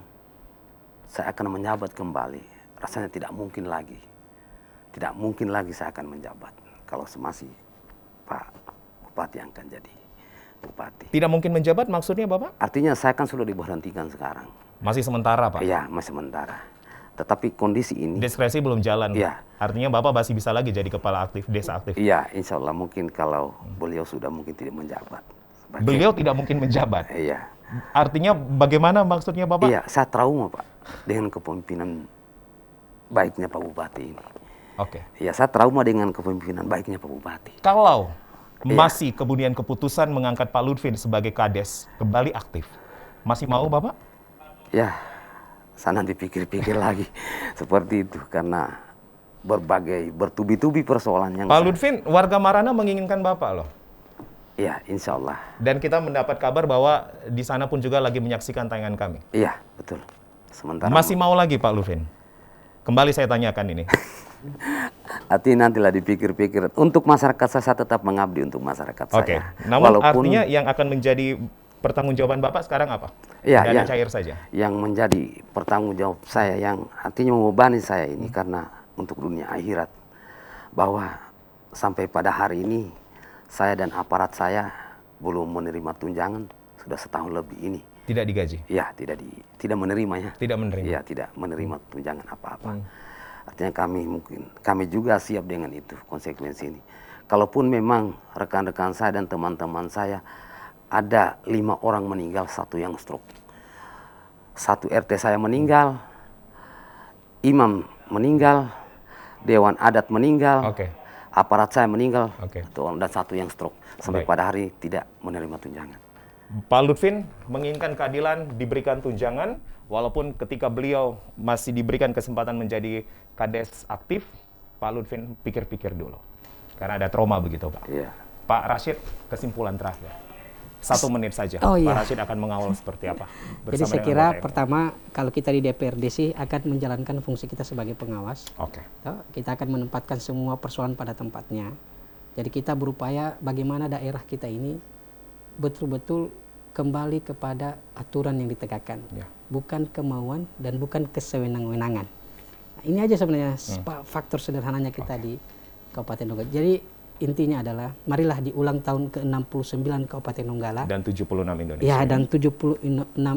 B: saya akan menjabat kembali. Rasanya tidak mungkin lagi. Tidak mungkin lagi saya akan menjabat. Kalau masih Pak Bupati yang akan jadi Bupati.
A: Tidak mungkin menjabat maksudnya Bapak?
B: Artinya saya kan sudah diberhentikan sekarang.
A: Masih sementara Pak?
B: Iya, masih sementara. Tetapi kondisi ini...
A: Diskresi belum jalan.
B: Iya.
A: Artinya Bapak masih bisa lagi jadi kepala aktif, desa aktif?
B: Iya, insya Allah mungkin kalau beliau sudah mungkin tidak menjabat.
A: Beliau tidak mungkin menjabat?
B: Iya.
A: Artinya bagaimana maksudnya Bapak?
B: Iya, saya trauma Pak dengan kepemimpinan baiknya Pak Bupati ini.
A: Oke.
B: Iya, saya trauma dengan kepemimpinan baiknya Pak Bupati.
A: Kalau masih kemudian keputusan mengangkat Pak Lutfin sebagai Kades kembali aktif, masih mau Bapak?
B: Ya, saya nanti pikir-pikir lagi seperti itu karena berbagai bertubi-tubi persoalan yang
A: Pak Lutfin, warga Marana menginginkan Bapak loh.
B: Iya, insya Allah.
A: Dan kita mendapat kabar bahwa di sana pun juga lagi menyaksikan tayangan kami.
B: Iya, betul. Sementara
A: masih mau lagi Pak Lutfin? Kembali saya tanyakan ini.
B: nantilah dipikir-pikir. Untuk masyarakat saya tetap mengabdi untuk masyarakat
A: Oke.
B: saya.
A: Namun artinya yang akan menjadi pertanggungjawaban Bapak sekarang apa?
B: Iya,
A: Dana cair saja.
B: Yang menjadi pertanggungjawab saya, yang artinya membebani saya ini karena untuk dunia akhirat, bahwa sampai pada hari ini saya dan aparat saya belum menerima tunjangan sudah setahun lebih ini.
A: Tidak digaji?
B: Ya, tidak menerimanya.
A: Tidak menerima?
B: Ya, tidak menerima tunjangan apa-apa. Artinya kami juga siap dengan itu, konsekuensi ini. Kalaupun memang rekan-rekan saya dan teman-teman saya ada 5 orang meninggal, 1 yang stroke. 1 RT saya meninggal, imam meninggal, dewan adat meninggal, aparat saya meninggal, dan 1 yang stroke. Sampai pada hari tidak menerima tunjangan.
A: Pak Lutfin menginginkan keadilan, diberikan tunjangan, walaupun ketika beliau masih diberikan kesempatan menjadi Kades aktif, Pak Lutfin pikir-pikir dulu. Karena ada trauma begitu Pak.
B: Iya.
A: Pak Rashid, kesimpulan terakhir. 1 menit saja.
C: Oh, iya.
A: Pak Rashid akan mengawal seperti apa?
C: Jadi saya kira pertama, kalau kita di DPRD sih akan menjalankan fungsi kita sebagai pengawas. Kita akan menempatkan semua persoalan pada tempatnya. Jadi kita berupaya bagaimana daerah kita ini betul-betul kembali kepada aturan yang ditegakkan. Bukan kemauan dan bukan kesewenang-wenangan. Nah, ini aja sebenarnya faktor sederhananya kita di Kabupaten Donggala. Jadi intinya adalah marilah di ulang tahun ke-69 Kabupaten Donggala.
A: Dan 76 Indonesia.
C: Ya, dan 76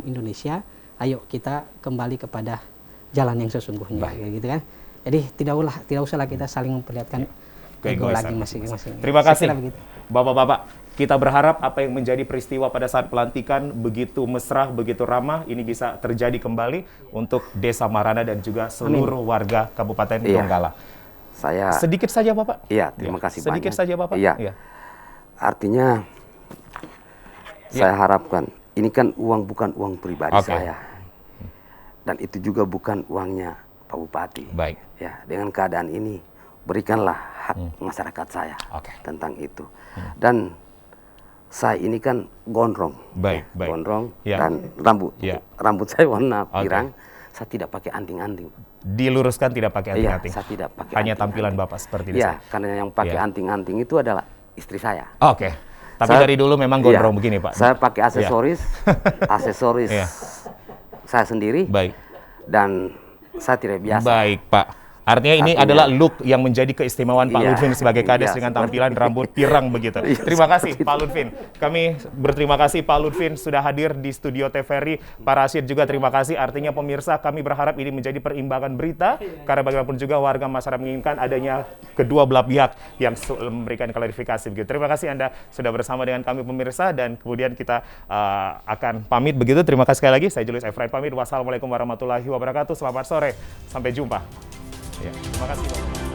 C: Indonesia. Ayo kita kembali kepada jalan yang sesungguhnya. Gitu kan. Jadi tidak usahlah kita saling memperlihatkan ego lagi masing-masing.
A: Terima kasih Bapak-bapak. Kita berharap apa yang menjadi peristiwa pada saat pelantikan begitu mesra, begitu ramah, ini bisa terjadi kembali untuk Desa Marana dan juga seluruh warga Kabupaten Donggala. Sedikit saja Bapak.
B: Iya, terima kasih banyak.
A: Sedikit saja Bapak.
B: Iya. Artinya saya harapkan ini kan bukan uang pribadi saya. Dan itu juga bukan uangnya Pak Bupati.
A: Baik.
B: Ya, dengan keadaan ini berikanlah hak masyarakat saya tentang itu. Dan saya ini kan gondrong. Gondrong dan rambut saya warna pirang. Saya tidak pakai anting-anting.
A: Diluruskan tidak pakai anting-anting.
B: Saya tidak pakai.
A: Hanya tampilan Bapak seperti itu.
B: Iya, karena yang pakai anting-anting itu adalah istri saya.
A: Tapi dari dulu memang gondrong begini Pak.
B: Saya pakai aksesoris, saya sendiri. Dan saya tidak biasa.
A: Baik Pak. Artinya ini adalah look yang menjadi keistimewaan Pak Lutfin sebagai Kades dengan tampilan rambut pirang begitu. Terima kasih Pak Lutfin. Kami berterima kasih Pak Lutfin sudah hadir di studio TVRI. Pak Rashid juga terima kasih. Artinya pemirsa, kami berharap ini menjadi perimbangan berita karena bagaimanapun juga warga masyarakat menginginkan adanya kedua belah pihak yang memberikan klarifikasi begitu. Terima kasih Anda sudah bersama dengan kami pemirsa dan kemudian kita akan pamit begitu. Terima kasih sekali lagi. Saya Julius Efrain pamit. Wassalamualaikum warahmatullahi wabarakatuh. Selamat sore. Sampai jumpa. Ya, terima kasih Bapak.